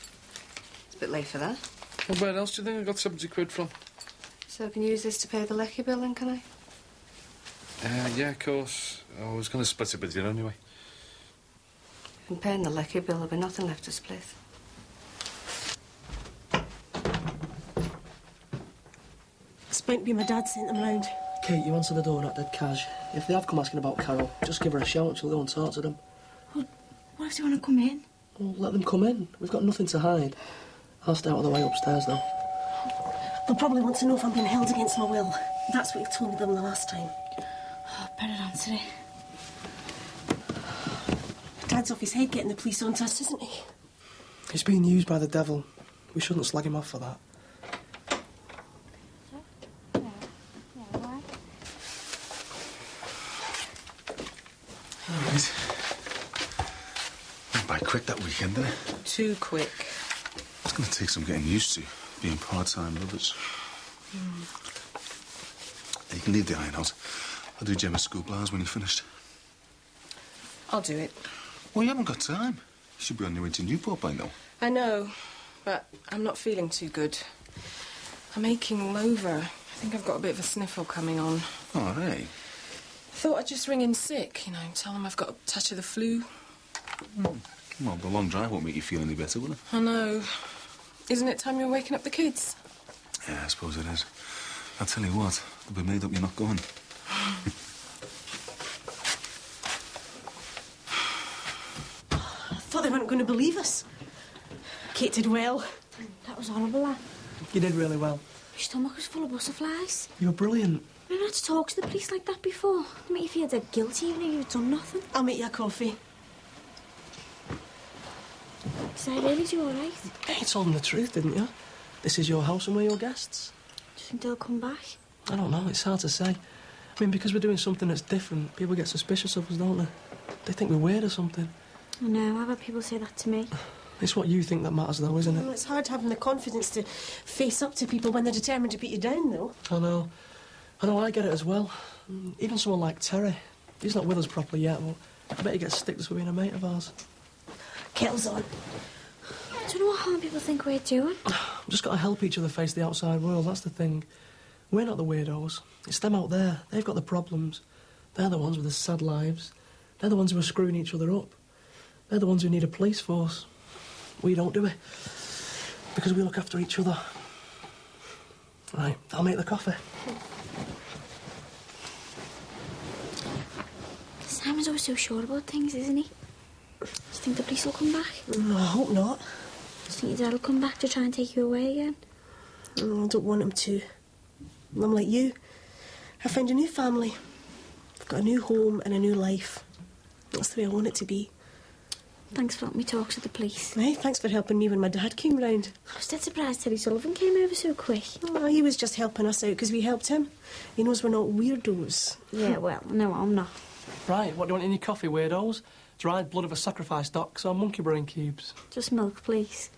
It's a bit late for that. Well, where else do you think I got 70 quid from? So I can use this to pay the lecky bill, then, can I? Yeah, of course. I was going to split it with you anyway. I'm paying the lecky bill, there'll be nothing left to split. It's meant to be my dad sent them round. Kate, you answer the door, not dead cash. If they have come asking about Carol, just give her a shout and she'll go and talk to them. Well, what if they want to come in? Well, let them come in. We've got nothing to hide. I'll stay out of the way upstairs, though. They'll probably want to know if I'm being held against my will. That's what you told them the last time. Oh, better answer it. Dad's off his head getting the police onto us, isn't he? He's being used by the devil. We shouldn't slag him off for that. Right. Went by quick that weekend, didn't it? Too quick. It's going to take some getting used to, being part-time lovers. You can leave the iron out. I'll do Gemma's school blouse when you're finished. I'll do it. Well, you haven't got time. You should be on your way to Newport by now. I know, but I'm not feeling too good. I'm aching all over. I think I've got a bit of a sniffle coming on. Oh, hey. Thought I'd just ring in sick, you know, tell them I've got a touch of the flu. Well, the long drive won't make you feel any better, will it? I know. Isn't it time you're waking up the kids? Yeah, I suppose it is. I'll tell you what, they'll be made up you're not going. I thought they weren't going to believe us. Kate did well. That was horrible, that. You did really well. Your stomach was full of butterflies. You were brilliant. I've never had to talk to the police like that before. They make you feel dead guilty even if you've done nothing. I'll make you a coffee. Is I really do all right? Yeah, you told them the truth, didn't you? This is your house and we're your guests. Do you think they'll come back? I don't know, it's hard to say. I mean, because we're doing something that's different, people get suspicious of us, don't they? They think we're weird or something. I know, I've had people say that to me. It's what you think that matters, though, isn't it? Well, it's hard having the confidence to face up to people when they're determined to put you down, though. I know. I get it as well. Even someone like Terry. He's not with us properly yet, but I bet he gets sticked for being a mate of ours. Kettle's on. I don't know what harm people think we're doing. We've just got to help each other face the outside world, that's the thing. We're not the weirdos. It's them out there. They've got the problems. They're the ones with the sad lives. They're the ones who are screwing each other up. They're the ones who need a police force. We don't do it. Because we look after each other. Right, I'll make the coffee. Simon's always so sure about things, isn't he? Do you think the police will come back? No, I hope not. Do you think your dad will come back to try and take you away again? I don't want him to. I'm like you. I found a new family. I've got a new home and a new life. That's the way I want it to be. Thanks for letting me talk to the police. Hey, thanks for helping me when my dad came round. I was dead surprised Terry Sullivan came over so quick. Oh, he was just helping us out because we helped him. He knows we're not weirdos. Yeah, well, no, I'm not. Right, what do you want in your coffee, weirdos? Dried blood of a sacrifice ducks or monkey brain cubes? Just milk, please.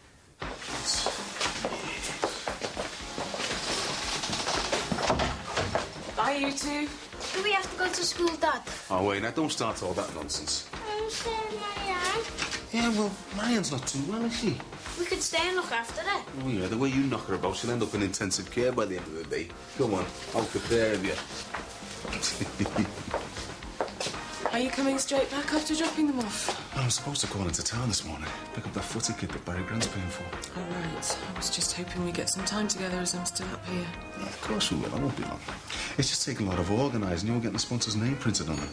Bye, you two. Do we have to go to school, Dad? Oh, wait, now don't start all that nonsense. I'm scared, Marianne. Yeah, well, Marianne's not too well, is she? We could stay and look after her. Oh, yeah, the way you knock her about, she'll end up in intensive care by the end of the day. Go on, I'll take care of you. Are you coming straight back after dropping them off? I was supposed to call into town this morning, pick up that footy kit that Barry Grant's paying for. All right. I was just hoping we'd get some time together as I'm still up here. Yeah, of course we will, I won't be long. It's just taking a lot of organising, getting the sponsor's name printed on it.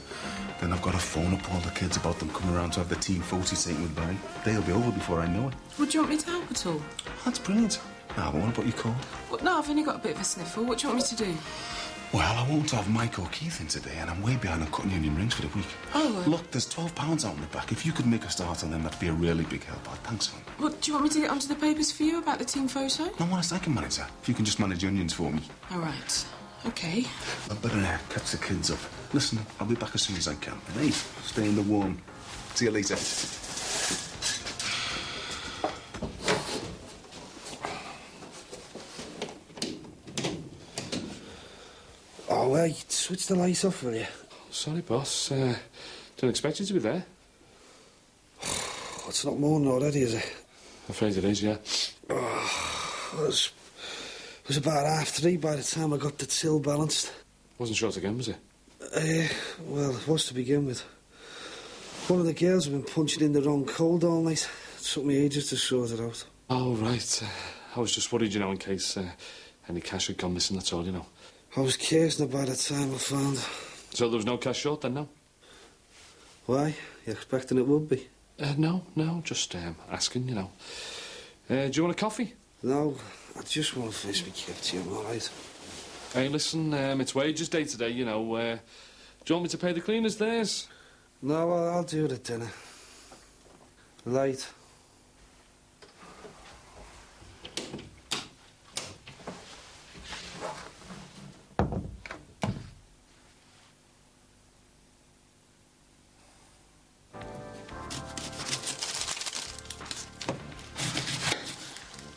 Then I've got to phone up all the kids about them coming around to have the team photo taken with Barry. They'll be over before I know it. Would you want me to help at all? That's brilliant. Now, but what about your call? Well, no, I've only got a bit of a sniffle. What do you want me to do? Well, I won't have Mike or Keith in today, and I'm way behind on cutting union rings for the week. Oh, Look, there's £12 out in the back. If you could make a start on them, that'd be a really big help. Thanks, man. Well, do you want me to get onto the papers for you about the team photo? No, honest, I can manage that. If you can just manage onions for me. All right. OK. I better catch the kids up. Listen, I'll be back as soon as I can. Hey, stay in the warm. See you later. Oh, wait, switch the lights off, will you? Sorry, boss. Didn't expect you to be there. It's not morning already, is it? Afraid it is, yeah. Oh, it was about 3:30 by the time I got the till balanced. Wasn't short again, was it? Well, it was to begin with. One of the girls had been punching in the wrong code all night. It took me ages to sort it out. Oh, right. I was just worried, in case any cash had gone missing, that's all, I was cursing by the time I found her. So there was no cash short then, no? Why? You expecting it would be? No, just asking, Do you want a coffee? No, I just want to finish my kip tea, I'm all right. Hey, listen, it's wages day today, do you want me to pay the cleaners theirs? No, I'll do it at dinner. Late.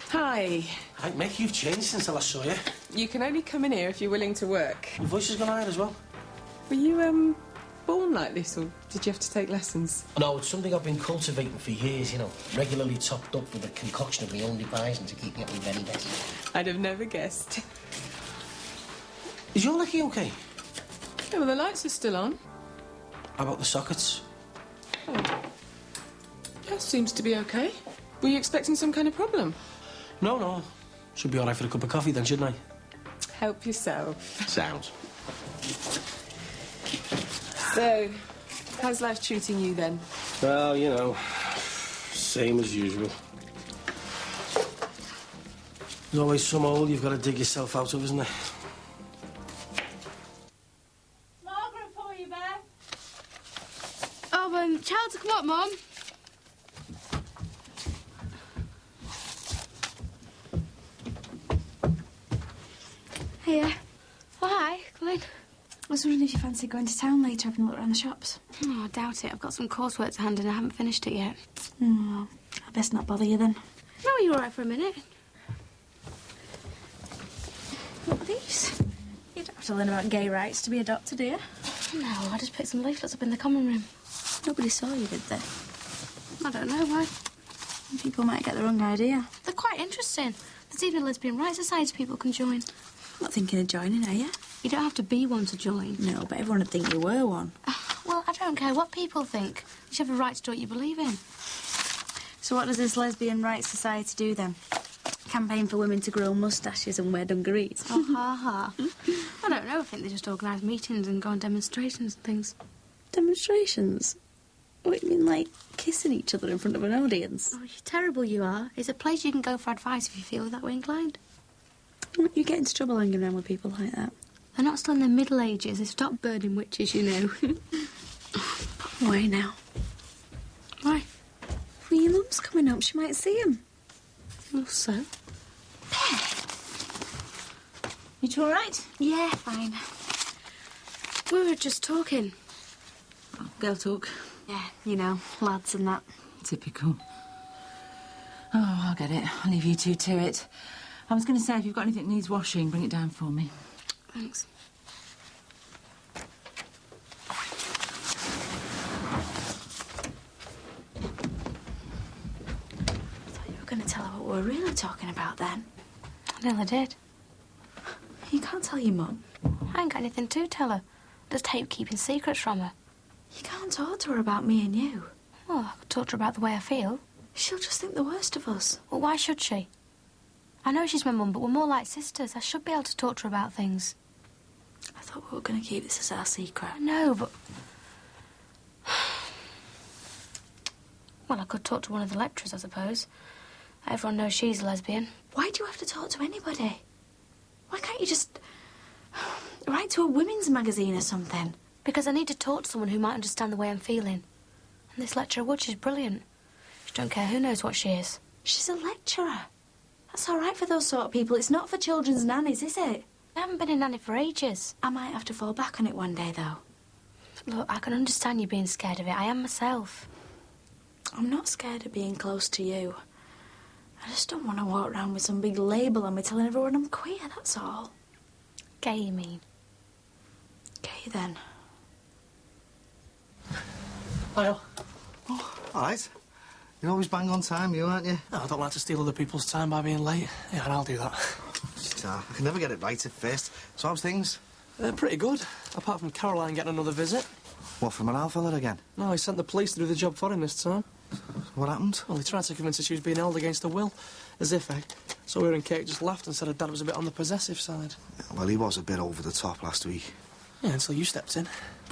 Hi. Hey, Mick, you've changed since I last saw you. You can only come in here if you're willing to work. Your voice has gone higher as well. Were you, born like this, or did you have to take lessons? No, it's something I've been cultivating for years, regularly topped up with a concoction of my own devising to keep me at my very best. I'd have never guessed. Is your lecky okay? Yeah, well, the lights are still on. How about the sockets? Oh. Yeah, seems to be okay. Were you expecting some kind of problem? No. Should be all right for a cup of coffee then, shouldn't I? Help yourself. Sounds. So, how's life treating you then? Well, same as usual. There's always some hole you've got to dig yourself out of, isn't there? Margaret for you, Bev. Oh, child to come up, Mum. Hiya. Oh, hi. Come in. I was wondering if you fancy going to town later, having a look around the shops. Oh, I doubt it. I've got some coursework to hand and I haven't finished it yet. Well, I best not bother you then. No, you're all right for a minute. What are these? You don't have to learn about gay rights to be a doctor, do you? No, I just picked some leaflets up in the common room. Nobody saw you, did they? I don't know why. People might get the wrong idea. They're quite interesting. There's even a lesbian rights society people can join. I'm not thinking of joining, are you? You don't have to be one to join. No, but everyone would think you were one. Well, I don't care what people think. You should have a right to do what you believe in. So what does this lesbian rights society do, then? Campaign for women to grow moustaches and wear dungarees? Oh, ha. I don't know. I think they just organise meetings and go on demonstrations and things. Demonstrations? What, you mean, like, kissing each other in front of an audience? Oh, you're terrible, you are. It's a place you can go for advice if you feel that way inclined. You get into trouble hanging around with people like that. They're not still in their Middle Ages. They've stopped burning witches, you know. Put them away now. Why? Well, your mum's coming up. She might see him. Well, so? You two all right? Yeah, fine. We were just talking. Oh, girl talk. Yeah, you know, lads and that. Typical. Oh, I'll get it. I'll leave you two to it. I was going to say, if you've got anything that needs washing, bring it down for me. Thanks. I thought you were going to tell her what we're really talking about then. I nearly did. You can't tell your mum. I ain't got anything to tell her. Just hate keeping secrets from her. You can't talk to her about me and you. Well, I could talk to her about the way I feel. She'll just think the worst of us. Well, why should she? I know she's my mum, but we're more like sisters. I should be able to talk to her about things. I thought we were going to keep this as our secret. I know, but... Well, I could talk to one of the lecturers, I suppose. Everyone knows she's a lesbian. Why do you have to talk to anybody? Why can't you just... write to a women's magazine or something? Because I need to talk to someone who might understand the way I'm feeling. And this lecturer Wood, she's brilliant. She don't care who knows what she is. She's a lecturer. That's all right for those sort of people. It's not for children's nannies, is it? I haven't been a nanny for ages. I might have to fall back on it one day, though. Look, I can understand you being scared of it. I am myself. I'm not scared of being close to you. I just don't want to walk around with some big label on me telling everyone I'm queer, that's all. Gay, you mean? Gay, then. Hiya. Oh, all right. You're always bang on time, you, aren't you? No, I don't like to steal other people's time by being late. Yeah, and I'll do that. I can never get it right at first. So how's things? Pretty good, apart from Caroline getting another visit. What, from an owl fella again? No, he sent the police to do the job for him this time. What happened? Well, he tried to convince her she was being held against her will. As if, So her and Kate just laughed and said her dad was a bit on the possessive side. Yeah, well, he was a bit over the top last week. Yeah, until you stepped in.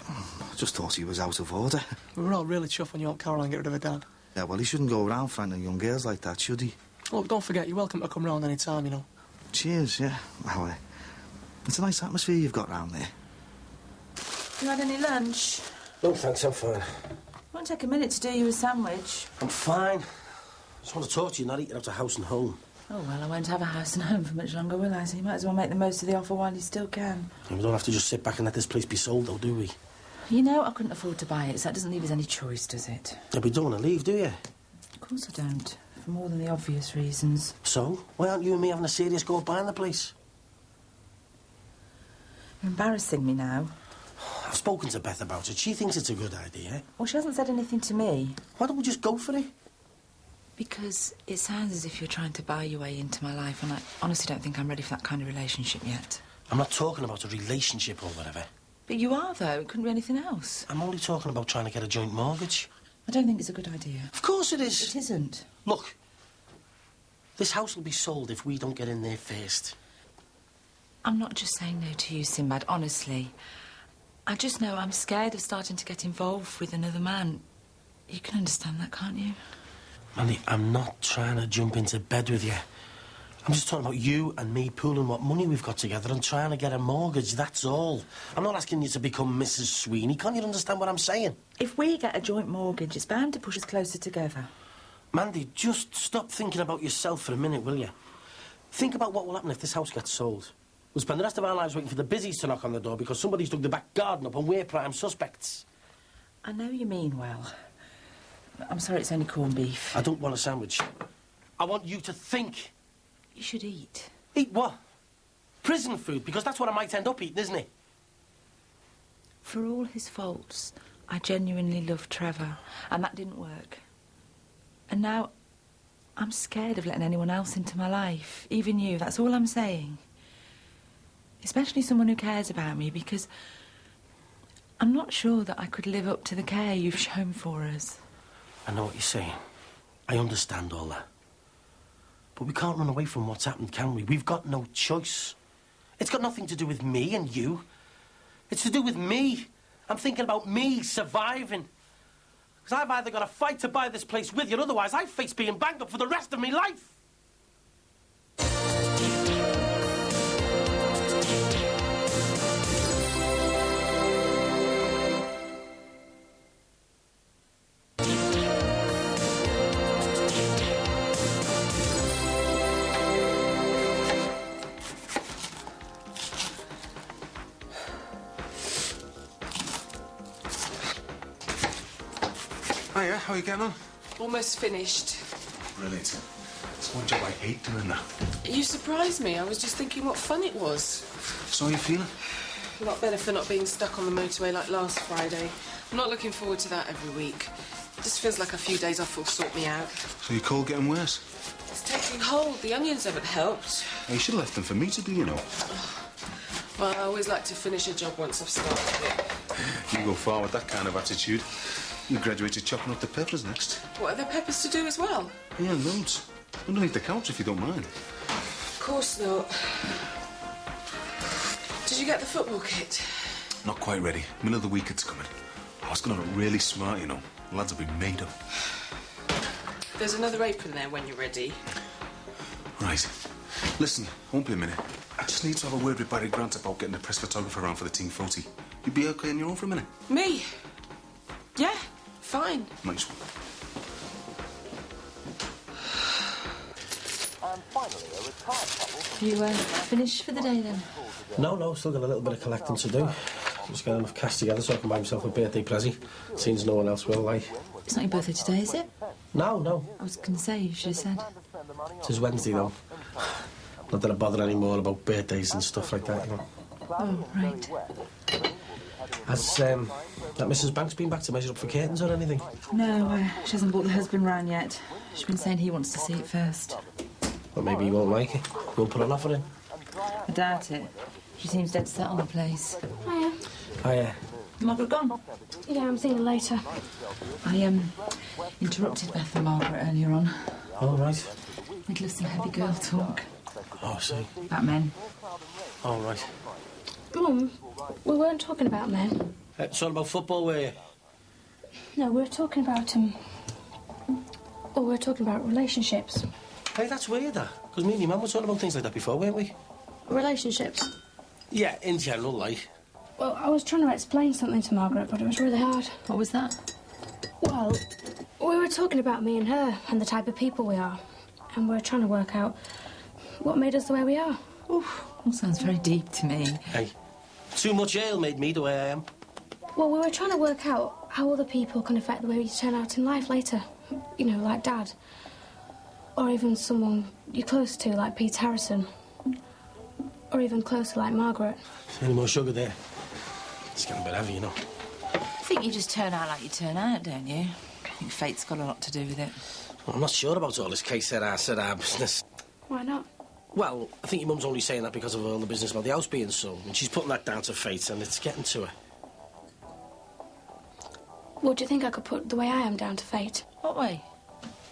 I just thought he was out of order. We were all really chuffed when you helped Caroline get rid of her dad. Yeah, well, he shouldn't go around frightening young girls like that, should he? Look, don't forget, you're welcome to come round any time, you know. Cheers, yeah. Well, it's a nice atmosphere you've got round there. You had any lunch? No, thanks, I'm fine. Won't take a minute to do you a sandwich. I'm fine. Just want to talk to you, not eating out of house and home. Oh, well, I won't have a house and home for much longer, will I? So you might as well make the most of the offer while you still can. And we don't have to just sit back and let this place be sold, though, do we? You know, I couldn't afford to buy it, so that doesn't leave us any choice, does it? Yeah, but you don't want to leave, do you? Of course I don't. For more than the obvious reasons. So? Why aren't you and me having a serious go at buying the place? You're embarrassing me now. I've spoken to Beth about it. She thinks it's a good idea. Well, she hasn't said anything to me. Why don't we just go for it? Because it sounds as if you're trying to buy your way into my life, and I honestly don't think I'm ready for that kind of relationship yet. I'm not talking about a relationship or whatever. But you are, though. It couldn't be anything else. I'm only talking about trying to get a joint mortgage. I don't think it's a good idea. Of course it is. It isn't. Look, this house will be sold if we don't get in there first. I'm not just saying no to you, Sinbad, honestly. I just know I'm scared of starting to get involved with another man. You can understand that, can't you? Mandy, I'm not trying to jump into bed with you. I'm just talking about you and me pooling what money we've got together and trying to get a mortgage, that's all. I'm not asking you to become Mrs. Sweeney. Can't you understand what I'm saying? If we get a joint mortgage, it's bound to push us closer together. Mandy, just stop thinking about yourself for a minute, will you? Think about what will happen if this house gets sold. We'll spend the rest of our lives waiting for the busies to knock on the door because somebody's dug the back garden up and we're prime suspects. I know you mean well. I'm sorry it's only corned beef. I don't want a sandwich. I want you to think. You should eat. Eat what? Prison food, because that's what I might end up eating, isn't it? For all his faults, I genuinely love Trevor, and that didn't work. And now, I'm scared of letting anyone else into my life. Even you, that's all I'm saying. Especially someone who cares about me, because I'm not sure that I could live up to the care you've shown for us. I know what you're saying. I understand all that. But we can't run away from what's happened, can we? We've got no choice. It's got nothing to do with me and you. It's to do with me. I'm thinking about me surviving. Because I've either got to fight to buy this place with you, otherwise I face being bankrupt for the rest of my life. Hiya, how are you getting on? Almost finished. Brilliant. It's one job I hate doing that. You surprised me. I was just thinking what fun it was. So how you feeling? A lot better for not being stuck on the motorway like last Friday. I'm not looking forward to that every week. It just feels like a few days off will sort me out. So your cold getting worse? It's taking hold. The onions haven't helped. Oh, you should have left them for me to do, you know. Well, I always like to finish a job once I've started it. You go far with that kind of attitude. You graduated chopping up the peppers next. What, are there peppers to do as well? Yeah, loads. Underneath the couch if you don't mind. Of course not. Did you get the football kit? Not quite ready. Middle of the week it's coming. Oh, it's going to look really smart, you know. The lads will be made up. There's another apron there when you're ready. Right. Listen, won't be a minute. I just need to have a word with Barry Grant about getting a press photographer around for the team photo. You'd be okay on your own for a minute? Me? Yeah, fine. Nice one. You finished for the day then? No, still got a little bit of collecting to do. Just getting enough cash together so I can buy myself a birthday present. Seems no one else will, like. It's not your birthday today, is it? No. I was going to say, you should have said. It's Wednesday, though. Not that I bother anymore about birthdays and stuff like that, you know. Oh, right. Has, that Mrs. Banks been back to measure up for curtains or anything? No, she hasn't brought the husband round yet. She's been saying he wants to see it first. Well, maybe he won't like it. You won't put an offer in? I doubt it. She seems dead set on the place. Hiya. Hiya. Margaret gone? Yeah, I'm seeing her later. I, interrupted Beth and Margaret earlier on. All right. Middle of some heavy girl talk. Oh, see. About men. All right. Mum, we weren't talking about men. It's all about football, were you? No, we were talking about, we were talking about relationships. Hey, that's weird, that. Because me and your mum were talking about things like that before, weren't we? Relationships? Yeah, in general, like. Well, I was trying to explain something to Margaret, but it was really hard. What was that? Well, we were talking about me and her and the type of people we are. And we were trying to work out what made us the way we are. Oof, all sounds very deep to me. Hey, too much ale made me the way I am. Well, we were trying to work out how other people can affect the way you turn out in life later. You know, like Dad. Or even someone you're close to, like Pete Harrison. Or even closer, like Margaret. Any more sugar there? It's getting a bit heavy, you know. I think you just turn out like you turn out, don't you? I think fate's got a lot to do with it. Well, I'm not sure about all this case said business. Why not? Well, I think your mum's only saying that because of all the business about the house being sold. And she's putting that down to fate, and it's getting to her. Well, do you think I could put the way I am down to fate? What way?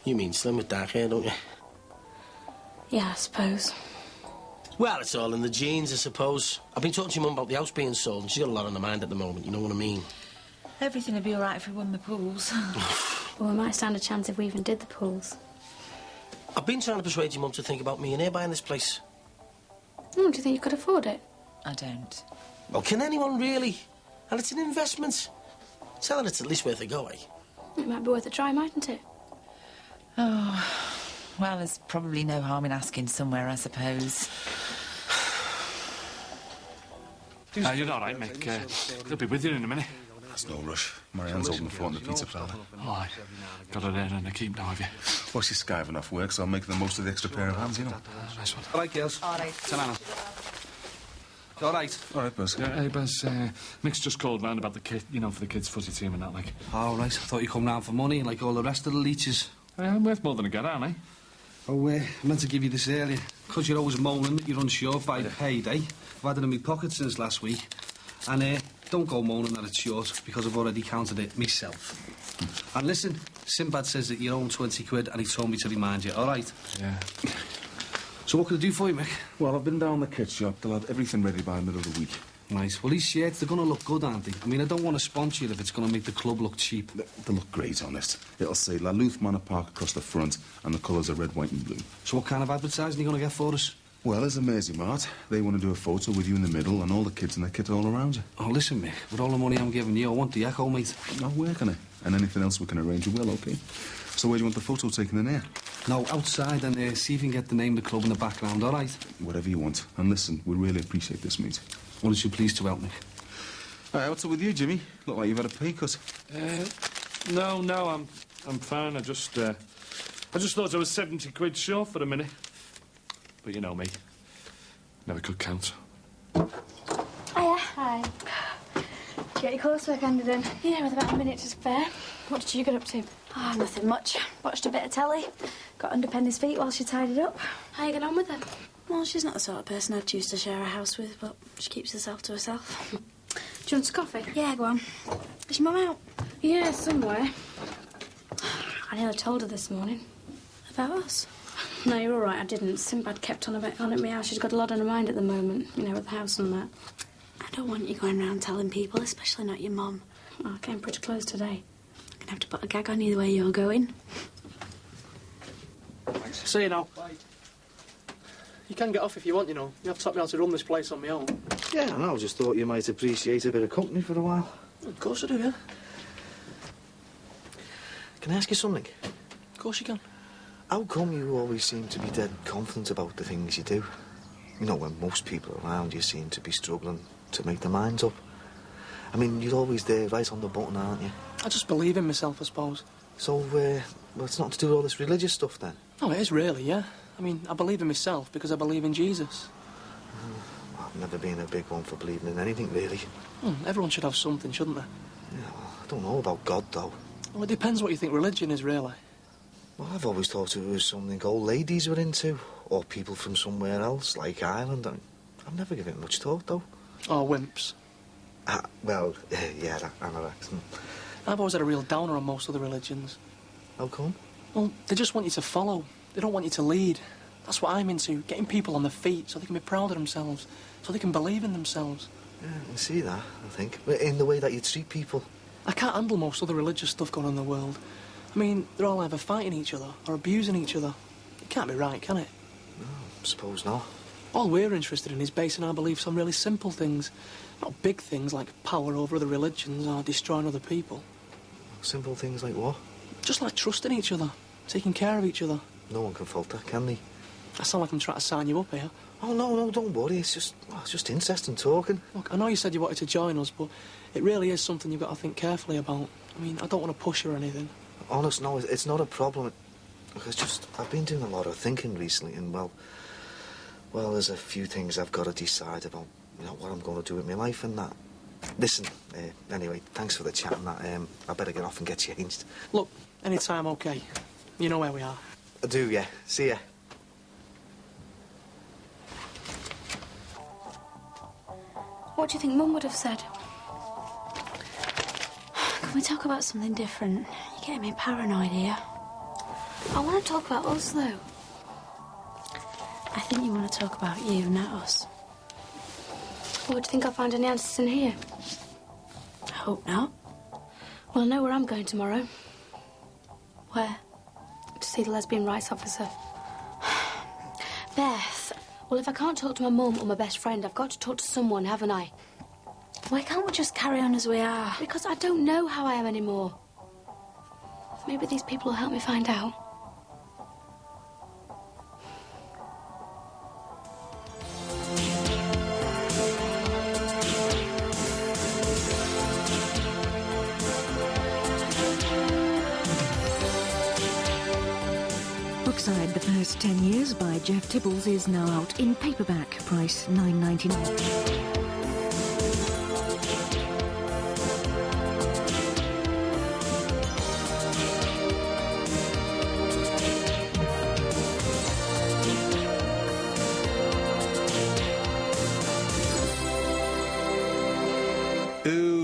You mean slim with dark hair, don't you? Yeah, I suppose. Well, it's all in the genes, I suppose. I've been talking to your mum about the house being sold, and she's got a lot on her mind at the moment, you know what I mean? Everything would be all right if we won the pools. Well, we might stand a chance if we even did the pools. I've been trying to persuade your mum to think about me and her buying this place. Do you think you could afford it? I don't. Well, can anyone really? And it's an investment. Tell her it's at least worth a go, eh? It might be worth a try, mightn't it? Oh, well, there's probably no harm in asking somewhere, I suppose. You're all right, Mick. They'll be with you in a minute. That's no rush. Marianne's holding the fort in the pizza parlour. Oh, I got her there and I keep now, have you? Well, she's skiving off work, so I'll make the most of the extra pair of hands, you know. Nice one. All right, girls. All right. Ta-ra. All right. All right, Buzz. Yeah, hey, Buzz, Mick's just called round about the kit, you know, for the kids' fuzzy team and that, like. All right. I thought you'd come round for money like all the rest of the leeches. I'm worth more than a get, aren't I? Oh, I meant to give you this earlier. Because you're always moaning that you're unsure by payday. I've had it in my pocket since last week. And don't go moaning that it's short, because I've already counted it myself. And listen, Sinbad says that you owe him 20 quid and he told me to remind you, all right? Yeah. So what can I do for you, Mick? Well, I've been down the kit shop. They'll have everything ready by the middle of the week. Nice. Well, these shirts, they're going to look good, aren't they? I mean, I don't want to sponsor you if it's going to make the club look cheap. They look great, honest. It'll say La Luth Manor Park across the front, and the colours are red, white and blue. So what kind of advertising are you going to get for us? Well, there's a Maisie Mart. They want to do a photo with you in the middle and all the kids in their kit all around you. Oh, listen, Mick, with all the money I'm giving you, I want the echo, mate. I'll work on it. And anything else we can arrange, you will, OK? So where do you want the photo taken in here? No, outside, and see if you can get the name of the club in the background, all right? Whatever you want. And listen, we really appreciate this, mate. Wouldn't you please to help me? All right, what's up with you, Jimmy? Look like you've had a pay cut. No, I'm fine. I just thought I was 70 quid short for a minute. But you know me. Never could count. Hiya. Hi. Did you get your coursework handed in? Yeah, with about a minute to spare. What did you get up to? Oh, nothing much. Watched a bit of telly. Got under Penny's feet while she tidied up. How you get on with her? Well, she's not the sort of person I'd choose to share a house with, but she keeps herself to herself. Do you want some coffee? Yeah, go on. Is your mum out? Yeah, somewhere. I nearly told her this morning. About us? No, you're all right, I didn't. Sinbad kept on at me how she's got a lot on her mind at the moment, you know, with the house and that. I don't want you going around telling people, especially not your mum. Oh, I came pretty close today. I'm gonna have to put a gag on you the way you're going. See you now. Bye. You can get off if you want, you know. You have taught me how to run this place on my own. Yeah, I just thought you might appreciate a bit of company for a while. Of course I do, yeah. Can I ask you something? Of course you can. How come you always seem to be dead confident about the things you do? You know, when most people around you seem to be struggling to make their minds up. I mean, you're always there, right on the button, aren't you? I just believe in myself, I suppose. So, well, it's not to do with all this religious stuff, then? Oh, it is really, yeah. I mean, I believe in myself because I believe in Jesus. I've never been a big one for believing in anything, really. Everyone should have something, shouldn't they? Yeah, well, I don't know about God, though. Well, it depends what you think religion is, really. Well, I've always thought it was something old ladies were into, or people from somewhere else, like Ireland. I've never given it much thought, though. Or wimps. Well, yeah, that anorexic. I've always had a real downer on most other religions. How come? Well, they just want you to follow. They don't want you to lead. That's what I'm into, getting people on their feet so they can be proud of themselves, so they can believe in themselves. Yeah, I can see that, I think. In the way that you treat people. I can't handle most other religious stuff going on in the world. I mean, they're all either fighting each other or abusing each other. It can't be right, can it? No, I suppose not. All we're interested in is basing our beliefs on really simple things, not big things like power over other religions or destroying other people. Simple things like what? Just like trusting each other, taking care of each other. No one can fault that, can they? I sound like I'm trying to sign you up here. Oh, no, don't worry. It's just interesting talking. Look, I know you said you wanted to join us, but it really is something you've got to think carefully about. I mean, I don't want to push you or anything. Honest, no, it's not a problem. It's just, I've been doing a lot of thinking recently, and, well, there's a few things I've got to decide about, you know, what I'm going to do with my life and that. Listen, anyway, thanks for the chat and that. I better get off and get changed. Look, anytime, OK. You know where we are. I do, yeah. See ya. What do you think Mum would have said? Can we talk about something different? You're getting me paranoid here. I want to talk about us, though. I think you want to talk about you, not us. Well, do you think I'll find any answers in here? I hope not. Well, I know where I'm going tomorrow. Where? To see the lesbian rights officer. Beth, well, if I can't talk to my mum or my best friend, I've got to talk to someone, haven't I? Why can't we just carry on as we are? Because I don't know how I am anymore. Maybe these people will help me find out. Brookside, the first 10 years by Jeff Tibbles is now out in paperback, price $9.99.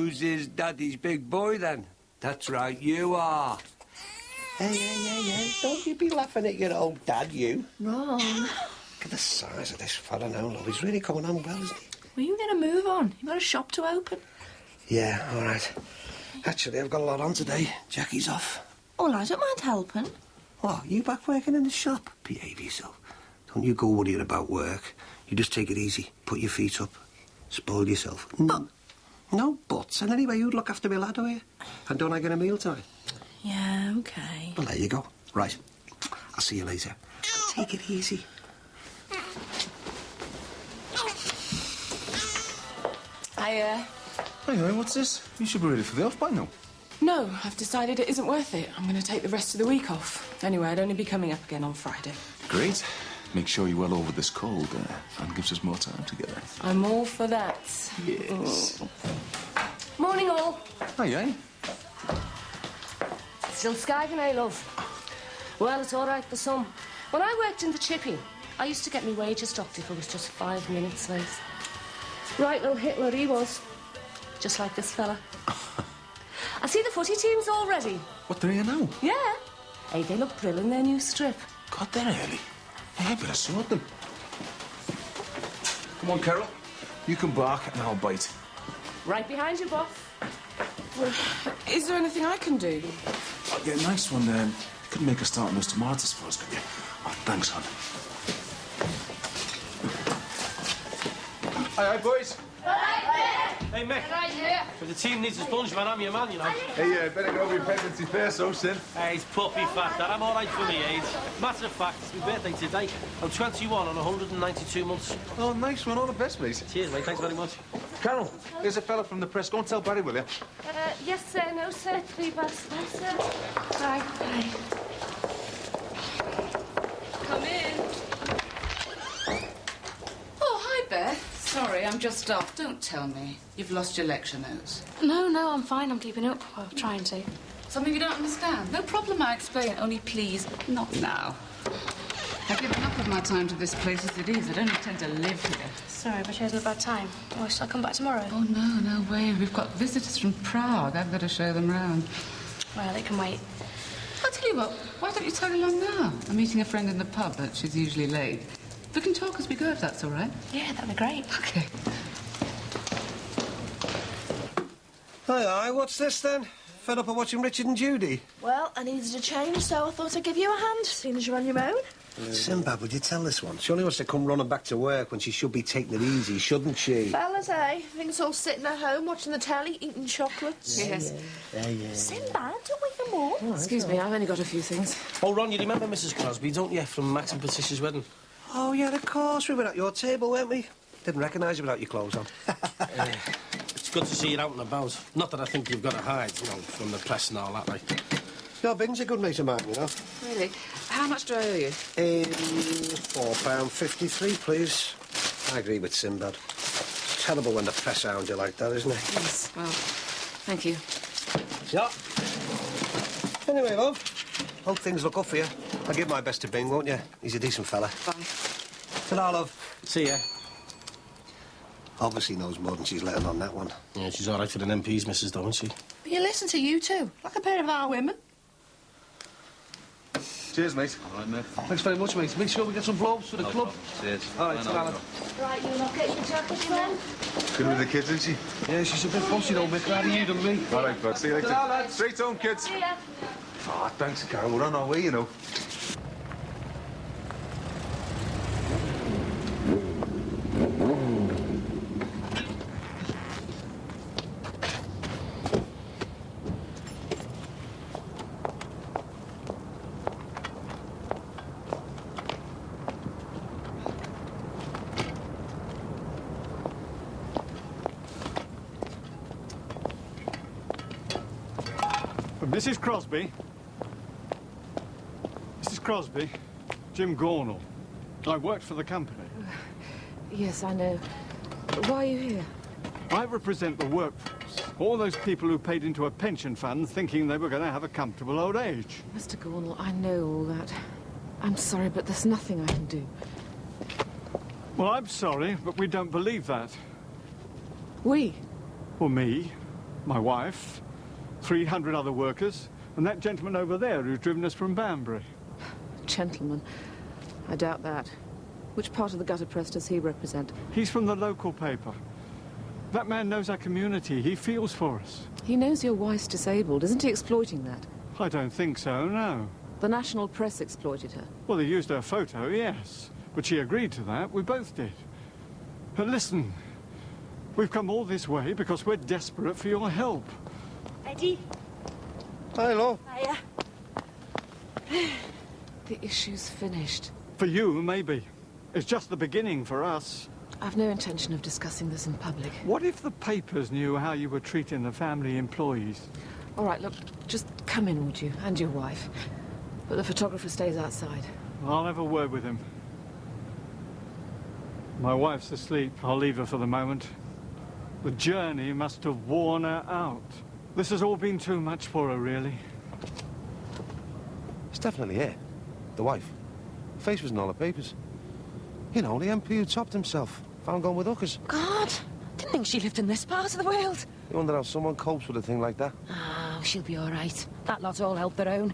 Who's Daddy's big boy, then? That's right, you are. Hey. Don't you be laughing at your old dad, you. Ron. Look at the size of this fella now, love. He's really coming on well, isn't he? Well, you going to move on? You've got a shop to open. Yeah, all right. Actually, I've got a lot on today. Jackie's off. Well, I don't mind helping. What, you back working in the shop? Behave yourself. Don't you go worrying about work. You just take it easy. Put your feet up. Spoil yourself. No buts. And anyway, you'd look after me lad, do you? And don't I get a meal tonight? Yeah, OK. Well, there you go. Right. I'll see you later. Take it easy. Hiya. Hey, what's this? You should be ready for the off by now. No, I've decided it isn't worth it. I'm going to take the rest of the week off. Anyway, I'd only be coming up again on Friday. Great. Make sure you're well over this cold and gives us more time together. I'm all for that. Yes. Morning, all. Hey. Still skiving, eh, love? Well, it's all right for some. When I worked in the chippy, I used to get me wages dropped if I was just 5 minutes late. Right little Hitler he was. Just like this fella. I see the footy team's all ready. What, they're here now? Yeah. Hey, they look brilliant in their new strip. God, they're early. Hey, I better sort them. Come on, Carol. You can bark and I'll bite. Right behind you, boss. Well, is there anything I can do? Oh, yeah, nice one. Couldn't make a start on those tomatoes for us, could you? Oh, thanks, hon. Hi, boys. Hey, Mick. Right here. If the team needs a sponge, man, I'm your man, you know. Hey, better go over your pregnancy first, so, Sin. Hey, it's puppy fat, Dad. I'm all right for me age. Matter of fact, it's my birthday today. I'm 21 on 192 months. Oh, nice one. All the best, mate. Cheers, mate. Thanks very much. Carol, here's a fella from the press. Go and tell Barry, will you? Yes, sir. No, sir. 3 past. No, sir. Bye. Come in. Oh, hi, Beth. Sorry, I'm just off. Don't tell me. You've lost your lecture notes. No, I'm fine. I'm keeping up. Well, trying to. Something you don't understand? No problem, I explain. Only please, not now. I've given enough of my time to this place as it is. I don't intend to live here. Sorry, but you had a bad time. Oh, shall I come back tomorrow? Oh, no way. We've got visitors from Prague. I've got to show them round. Well, they can wait. I'll tell you what, why don't you tag along now? I'm meeting a friend in the pub, but she's usually late. We can talk as we go, if that's all right. Yeah, that'd be great. OK. Hi, what's this, then? Fed up of watching Richard and Judy? Well, I needed a change, so I thought I'd give you a hand, seeing as you're on your own. Sinbad, would you tell this one? She only wants to come running back to work when she should be taking it easy, shouldn't she? Fellas, eh? Things all sitting at home, watching the telly, eating chocolates. Yes. Yeah. Sinbad, don't wake them up. Oh, excuse me, I've only got a few things. Oh, Ron, you remember Mrs. Crosby, don't you, from Max and Patricia's wedding? Oh, yeah, of course. We were at your table, weren't we? Didn't recognise you without your clothes on. It's good to see you out and about. Not that I think you've got to hide, you know, from the press and all that, like. Your Bing's a good mate of mine, you know. Really? How much do I owe you? £4.53, please. I agree with Sinbad. It's terrible when the press hound you like that, isn't it? Yes, well, thank you. Yeah. Anyway, love, hope things look up for you. I'll give my best to Bing, won't you? He's a decent fella. Bye. Ta-ra, love. See ya. Obviously knows more than she's letting on, that one. Yeah, she's all right for an MP's missus, don't she? But you listen to you two, like a pair of our women. Cheers, mate. All right, mate. Thanks very much, mate. Make sure we get some blobs for the club. Cheers. All right, ta-ra. Right, you not getting your jacket, then? Good with the kids, isn't she? Yeah, she's a bit fussy, though, Mick. Rather you than me. All right, bud. See you later. Ta-ra, lads. Straight home, kids. See ya. Oh, thanks, Carol. We're on our way, you know. Mrs. Crosby. Mrs. Crosby. Jim Gornall. I worked for the company. Yes, I know. Why are you here? I represent the workforce. All those people who paid into a pension fund thinking they were going to have a comfortable old age. Mr. Gornall, I know all that. I'm sorry, but there's nothing I can do. Well, I'm sorry, but we don't believe that. We? Or me. My wife, 300 other workers, and that gentleman over there who's driven us from Banbury. Gentleman. I doubt that. Which part of the gutter press does he represent? He's from the local paper. That man knows our community. He feels for us. He knows your wife's disabled. Isn't he exploiting that? I don't think so, no. The national press exploited her. Well, they used her photo, yes. But she agreed to that. We both did. But listen, we've come all this way because we're desperate for your help. Eddie? Hello. Hiya. The issue's finished. For you, maybe. It's just the beginning for us. I've no intention of discussing this in public. What if the papers knew how you were treating the family employees? All right, look, just come in, would you? And your wife. But the photographer stays outside. I'll have a word with him. My wife's asleep. I'll leave her for the moment. The journey must have worn her out. This has all been too much for her, really. It's definitely her. The wife. The face was in all the papers. You know, the MP who topped himself. Found gone with hookers. God, didn't think she lived in this part of the world. You wonder how someone copes with a thing like that. Oh, she'll be all right. That lot all help their own.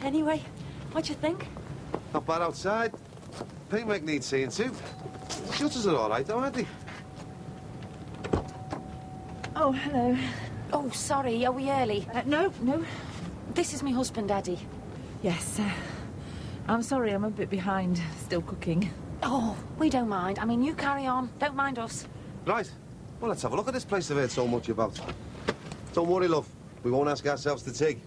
Anyway, what do you think? Not bad outside. Paintwork needs seeing too. Shutters are all right, though, aren't they? Oh, hello. Oh, sorry, are we early? No. This is my husband, Eddie. Yes, I'm sorry, I'm a bit behind. Still cooking. Oh, we don't mind. I mean, you carry on. Don't mind us. Right. Well, let's have a look at this place I've heard so much about. Don't worry, love. We won't ask ourselves to tea.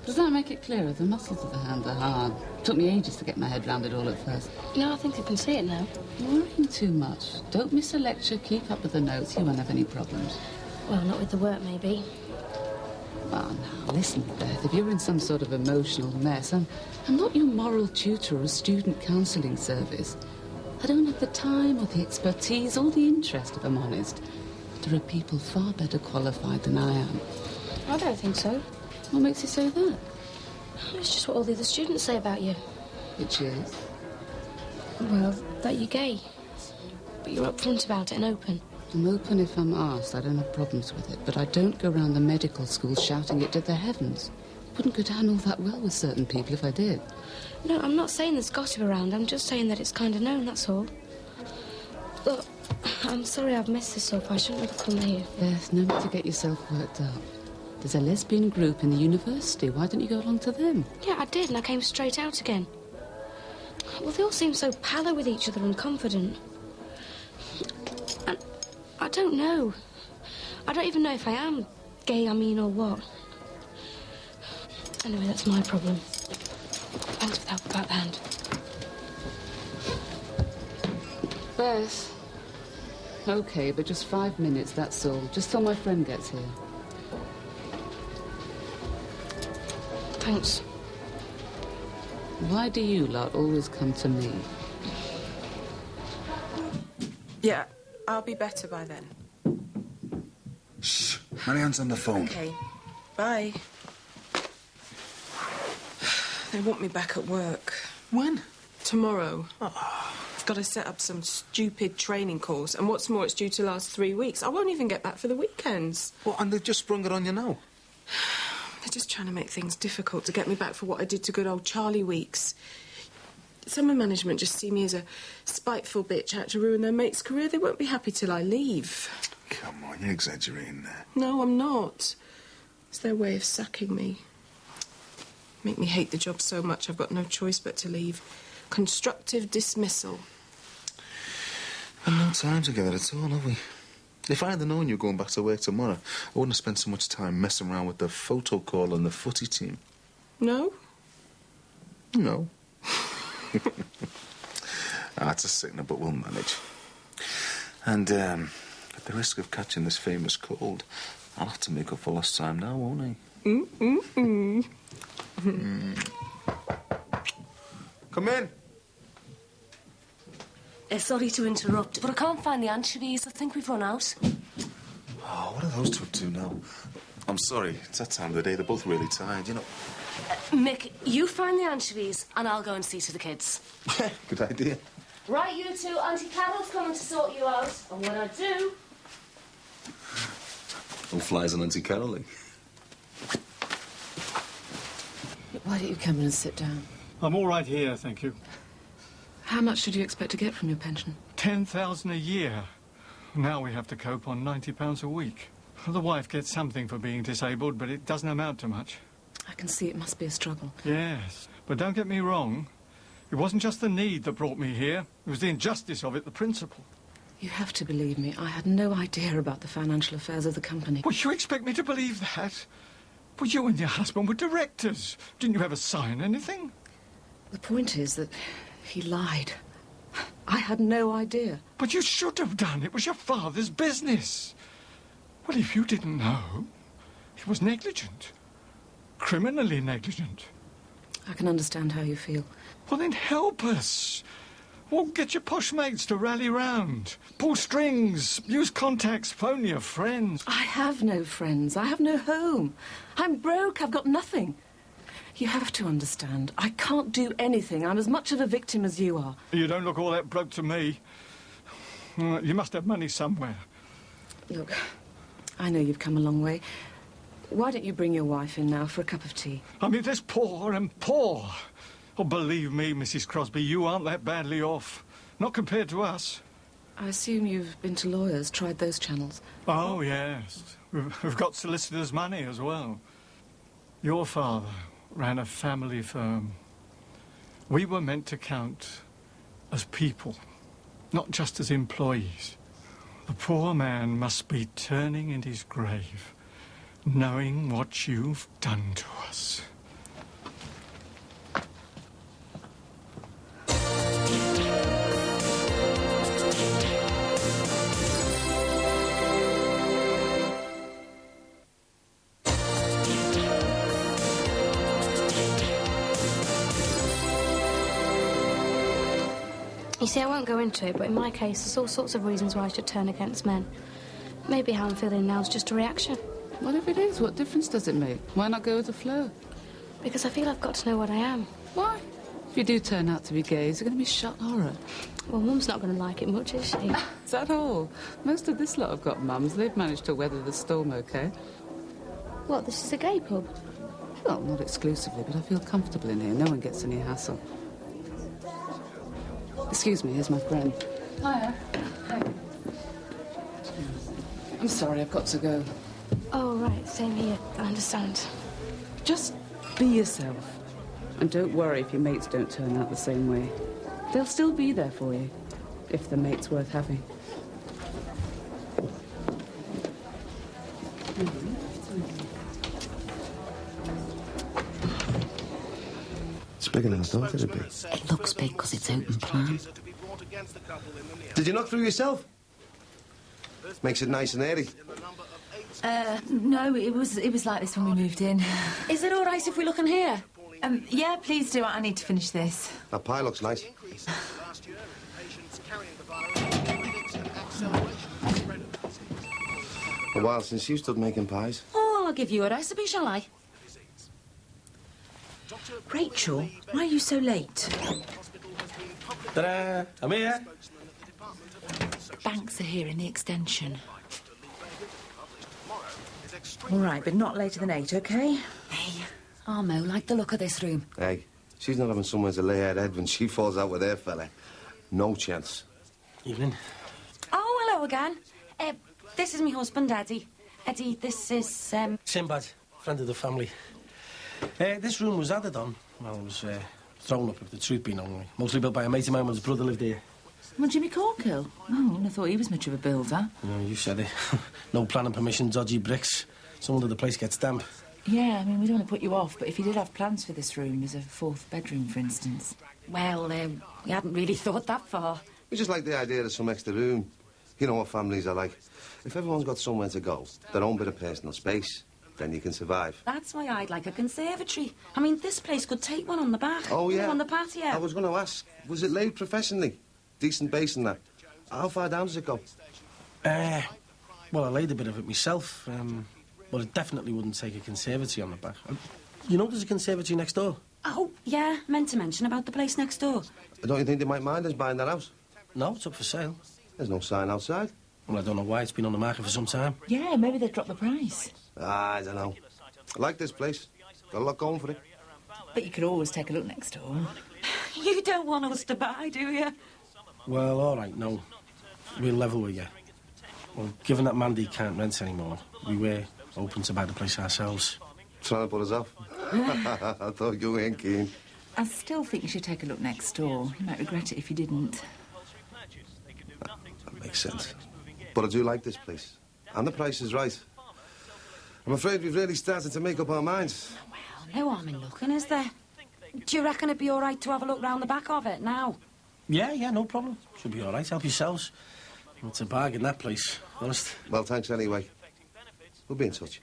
Does that make it clearer? The muscles of the hand are hard. Took me ages to get my head round it all at first. No, I think I can see it now. You're worrying too much. Don't miss a lecture. Keep up with the notes. You won't have any problems. Well, not with the work, maybe. Well, now, listen, Beth. If you're in some sort of emotional mess, I'm not your moral tutor or student counselling service. I don't have the time or the expertise or the interest, if I'm honest. There are people far better qualified than I am. I don't think so. What makes you say that? It's just what all the other students say about you. Which is? Well, that you're gay. But you're upfront about it and open. I'm open if I'm asked. I don't have problems with it. But I don't go around the medical school shouting it to the heavens. Wouldn't go down all that well with certain people if I did. No, I'm not saying there's gossip around. I'm just saying that it's kind of known, that's all. Look, I'm sorry I've missed this so far. I shouldn't have come here. Beth, no need to get yourself worked up. There's a lesbian group in the university. Why don't you go along to them? Yeah, I did, and I came straight out again. Well, they all seem so pally with each other and confident. And I don't know. I don't even know if I am gay, or what. Anyway, that's my problem. Thanks for the help about the hand. Beth. OK, but just 5 minutes, that's all. Just till my friend gets here. Thanks. Why do you lot always come to me? Yeah, I'll be better by then. Shh. Marianne's on the phone. OK. Bye. They want me back at work. When? Tomorrow. Oh, I've got to set up some stupid training course. And what's more, it's due to last 3 weeks. I won't even get back for the weekends. What, and they've just sprung it on you now? They're just trying to make things difficult to get me back for what I did to good old Charlie Weeks. Some in management just see me as a spiteful bitch out to ruin their mate's career. They won't be happy till I leave. Come on, you're exaggerating there. No, I'm not. It's their way of sacking me. Make me hate the job so much I've got no choice but to leave. Constructive dismissal. We've no time together at all, have we? If I had known you were going back to work tomorrow, I wouldn't have spent so much time messing around with the photo call and the footy team. No? No. That's a sickener, but we'll manage. And, at the risk of catching this famous cold, I'll have to make up for lost time now, won't I? Come in. Sorry to interrupt, but I can't find the anchovies. I think we've run out. Oh, what are those two up to now? I'm sorry, it's that time of the day. They're both really tired, you know. Mick, you find the anchovies and I'll go and see to the kids. Good idea. Right, you two, Auntie Carol's coming to sort you out. And when I do... No flies on Auntie Carol, eh? Why don't you come in and sit down? I'm all right here, thank you. How much did you expect to get from your pension? 10,000 a year. Now we have to cope on £90 a week. The wife gets something for being disabled, but it doesn't amount to much. I can see it must be a struggle. Yes, but don't get me wrong. It wasn't just the need that brought me here. It was the injustice of it, the principle. You have to believe me. I had no idea about the financial affairs of the company. Well, you expect me to believe that? Well, you and your husband were directors. Didn't you ever sign anything? The point is that he lied. I had no idea. But you should have done. It was your father's business. Well, if you didn't know, he was negligent. Criminally negligent. I can understand how you feel. Well, then help us. Well, get your posh mates to rally round. Pull strings, use contacts, phone your friends. I have no friends. I have no home. I'm broke. I've got nothing. You have to understand. I can't do anything. I'm as much of a victim as you are. You don't look all that broke to me. You must have money somewhere. Look, I know you've come a long way. Why don't you bring your wife in now for a cup of tea? I mean, there's poor and poor. Oh, believe me, Mrs. Crosby, you aren't that badly off. Not compared to us. I assume you've been to lawyers, tried those channels. Oh, yes. We've got solicitors' money as well. Your father ran a family firm. We were meant to count as people, not just as employees. The poor man must be turning in his grave, knowing what you've done to us. You see, I won't go into it, but in my case, there's all sorts of reasons why I should turn against men. Maybe how I'm feeling now is just a reaction. Well, if it is, what difference does it make? Why not go with the flow? Because I feel I've got to know what I am. Why? If you do turn out to be gay, is it going to be shot horror? Well, Mum's not going to like it much, is she? Is that all? Most of this lot have got mums. They've managed to weather the storm okay. What, this is a gay pub? Well, not exclusively, but I feel comfortable in here. No one gets any hassle. Excuse me, here's my friend. Hiya. Hi. I'm sorry, I've got to go. Oh, right, same here. I understand. Just be yourself. And don't worry if your mates don't turn out the same way. They'll still be there for you, if the mate's worth having. It's bigger than I thought it'd be. It looks big because it's open plan. Did you knock through yourself? Makes it nice and airy. No, it was like this when we moved in. Is it all right if we look in here? Yeah, please do. I need to finish this. That pie looks nice. A while since you stood making pies. Oh, I'll give you a recipe, shall I? Rachel, why are you so late? Ta-da! I'm here. Banks are here in the extension. All right, but not later than 8, OK? Hey, Mo like the look of this room. Hey, she's not having somewhere to lay her head when she falls out with her fella. No chance. Evening. Oh, hello again. This is my husband, Eddie. Eddie, this is, Sinbad, friend of the family. This room was added on. Well, it was thrown up, if the truth be known. Mostly built by a mate of mine when his brother lived here. Well, Jimmy Corkill? Oh, I thought he was much of a builder. No, you said it. No planning permission, dodgy bricks. Some under the place gets damp. Yeah, I mean, we don't want to put you off, but if you did have plans for this room as a 4th bedroom, for instance... Well, we hadn't really thought that far. We just like the idea of some extra room. You know what families are like. If everyone's got somewhere to go, their own bit of personal space, then you can survive. That's why I'd like a conservatory. I mean, this place could take one on the back. Oh, yeah. On the patio. I was going to ask, was it laid professionally? Decent base and that? How far down does it go? Well, I laid a bit of it myself, but it definitely wouldn't take a conservatory on the back. You know there's a conservatory next door? Oh, yeah, meant to mention about the place next door. Don't you think they might mind us buying that house? No, it's up for sale. There's no sign outside. Well, I don't know why. It's been on the market for some time. Yeah, maybe they've dropped the price. I don't know. I like this place. Got a lot going for it. But you could always take a look next door. You don't want us to buy, do you? Well, all right, no. We'll level with you. Well, given that Mandy can't rent anymore, we were open to buy the place ourselves. Trying to put us off? I thought you weren't keen. I still think you should take a look next door. You might regret it if you didn't. That makes sense. But I do like this place. And the price is right. I'm afraid we've really started to make up our minds. Well, no harm in looking, is there? Do you reckon it'd be all right to have a look round the back of it now? Yeah, no problem. Should be all right. Help yourselves. Well, it's a bargain, that place. Honest. Well, thanks anyway. We'll be in touch.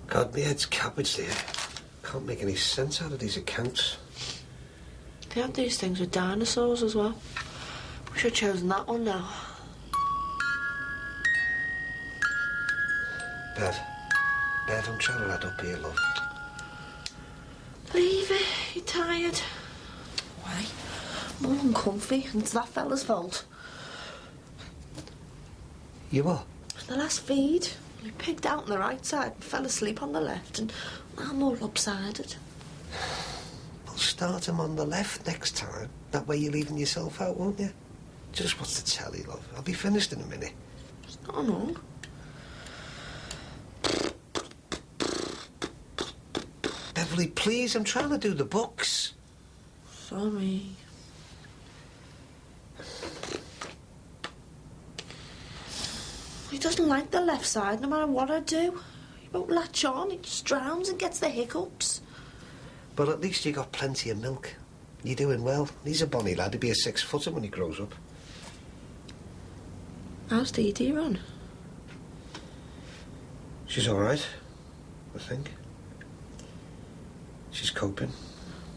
God, my head's cabbage there. Can't make any sense out of these accounts. They had these things with dinosaurs as well. We should have chosen that one now. Bev, I'm trying to add up here, love. Leave it. You're tired. Why? I'm all uncomfy, and it's that fella's fault. You what? The last feed, he pigged out on the right side and fell asleep on the left, and I'm all lopsided. We'll start him on the left next time. That way you're leaving yourself out, won't you? Just watch the telly, love. I'll be finished in a minute. It's not wrong. Beverly, please, I'm trying to do the books. Sorry. He doesn't like the left side, no matter what I do. He won't latch on, he just drowns and gets the hiccups. But at least you got plenty of milk. You're doing well. He's a bonny lad. He'll be a 6-footer when he grows up. How's Dee Dee run? She's all right, I think. She's coping.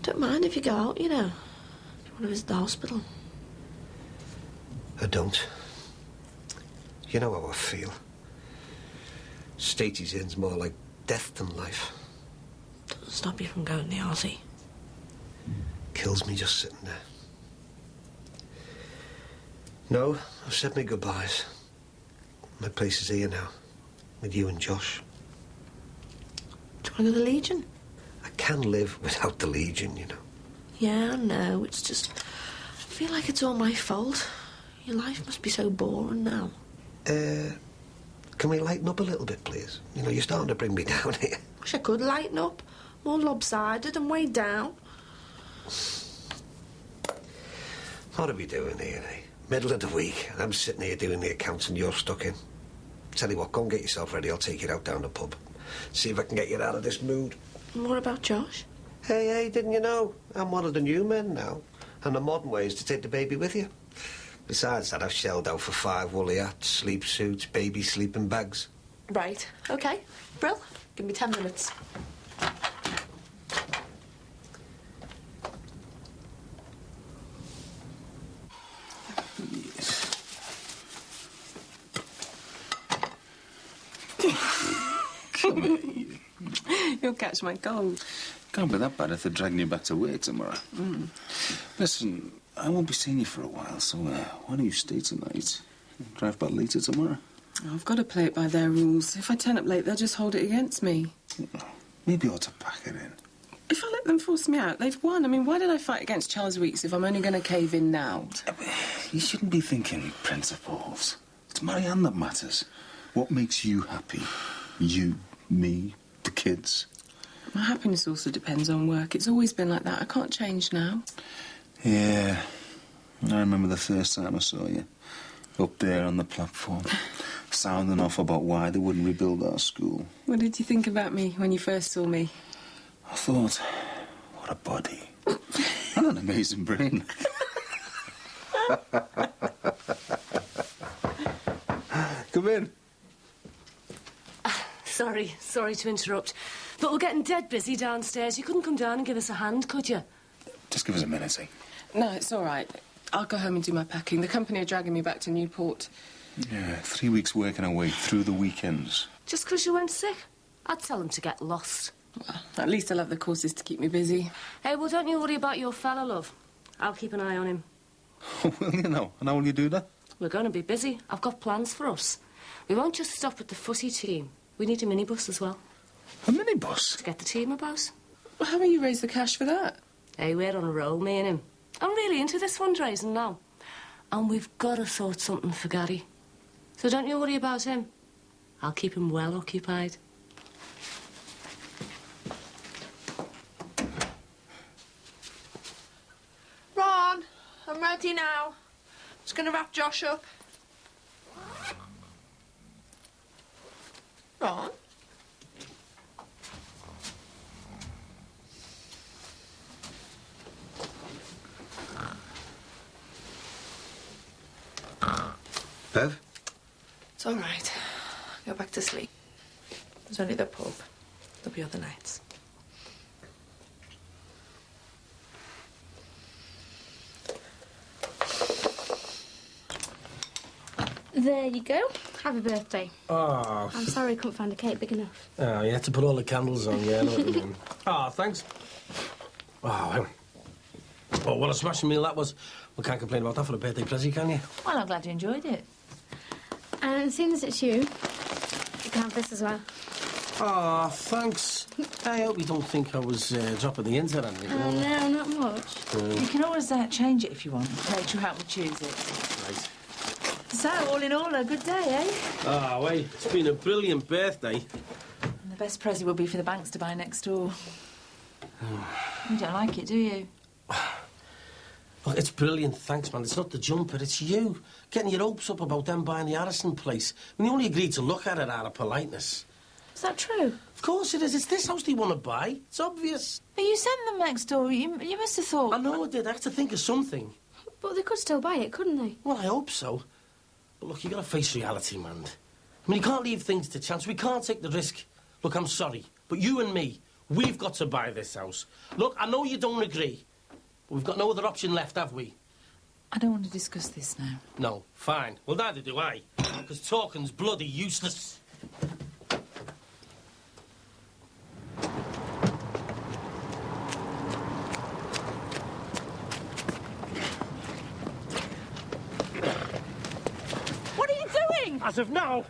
Don't mind if you go out, you know. If you want to visit the hospital. I don't. You know how I feel. State he's in's more like death than life. Doesn't stop you from going to the Aussie. Kills me just sitting there. No, I've said my goodbyes. My place is here now, with you and Josh. Do you want to go to the Legion? I can live without the Legion, you know. Yeah, I know. It's just... I feel like it's all my fault. Your life must be so boring now. Can we lighten up a little bit, please? You know, you're starting to bring me down here. Wish I could lighten up. More lopsided and weighed down. What are we doing here, eh? Middle of the week, and I'm sitting here doing the accounts and you're stuck in. Tell you what, go and get yourself ready. I'll take you out down the pub. See if I can get you out of this mood. And what about Josh? Hey, didn't you know? I'm one of the new men now. And the modern way is to take the baby with you. Besides that, I've shelled out for 5 woolly hats, sleep suits, baby sleeping bags. Right. OK. Brill, give me 10 minutes. Come here. You'll catch my cold. Can't be that bad if they're dragging you back to work tomorrow. Mm. Listen, I won't be seeing you for a while, so why don't you stay tonight? Drive back later tomorrow. I've got to play it by their rules. If I turn up late, they'll just hold it against me. Maybe you ought to pack it in. If I let them force me out, they've won. I mean, why did I fight against Charles Weeks if I'm only going to cave in now? You shouldn't be thinking principles. It's Marianne that matters. What makes you happy? You, me, the kids. My happiness also depends on work. It's always been like that. I can't change now. Yeah. I remember the first time I saw you. Up there on the platform. Sounding off about why they wouldn't rebuild our school. What did you think about me when you first saw me? I thought, what a body. And an amazing brain. Come in. Sorry to interrupt. But we're getting dead busy downstairs. You couldn't come down and give us a hand, could you? Just give us a minute, eh? No, it's all right. I'll go home and do my packing. The company are dragging me back to Newport. Yeah, 3 weeks working away through the weekends. Just 'cause you went sick? I'd tell them to get lost. Well, at least I'll have the courses to keep me busy. Hey, well, don't you worry about your fella, love. I'll keep an eye on him. Will you know? And how will you do that? We're going to be busy. I've got plans for us. We won't just stop at the footy team. We need a minibus as well. A minibus? To get the team about. Well, how will you raise the cash for that? Hey, we're on a roll, me and him. I'm really into this fundraising now. And we've got to sort something for Gary. So don't you worry about him. I'll keep him well occupied. Ron, I'm ready now. Just going to wrap Josh up. Ron? Bev? It's all right. Go back to sleep. There's only the pub. There'll be other nights. There you go. Happy birthday. Oh. I'm sorry I couldn't find a cake big enough. Oh, you had to put all the candles on, yeah, I know what you mean. Oh, thanks. Oh, oh, what a smashing meal that was. We can't complain about that for a birthday present, can you? Well, I'm glad you enjoyed it. And seeing as it's you, you can have this as well. Oh, thanks. I hope you don't think I was dropping the ends or anything. No, not much. You can always change it if you want. Rachel, help me choose it. Right. So, all in all, a good day, eh? Oh, wait, it's been a brilliant birthday. And the best present will be for the banks to buy next door. You don't like it, do you? Look, it's brilliant, thanks, man. It's not the jumper, it's you. Getting your hopes up about them buying the Harrison place. When you only agreed to look at it out of politeness. Is that true? Of course it is. It's this house they want to buy. It's obvious. But you sent them next door. You must have thought... I know I did. I had to think of something. But they could still buy it, couldn't they? Well, I hope so. But look, you got to face reality, man. I mean, you can't leave things to chance. We can't take the risk. Look, I'm sorry, but you and me, we've got to buy this house. Look, I know you don't agree, but we've got no other option left, have we? I don't want to discuss this now. No, fine. Well, neither do I, because talking's bloody useless. As of now,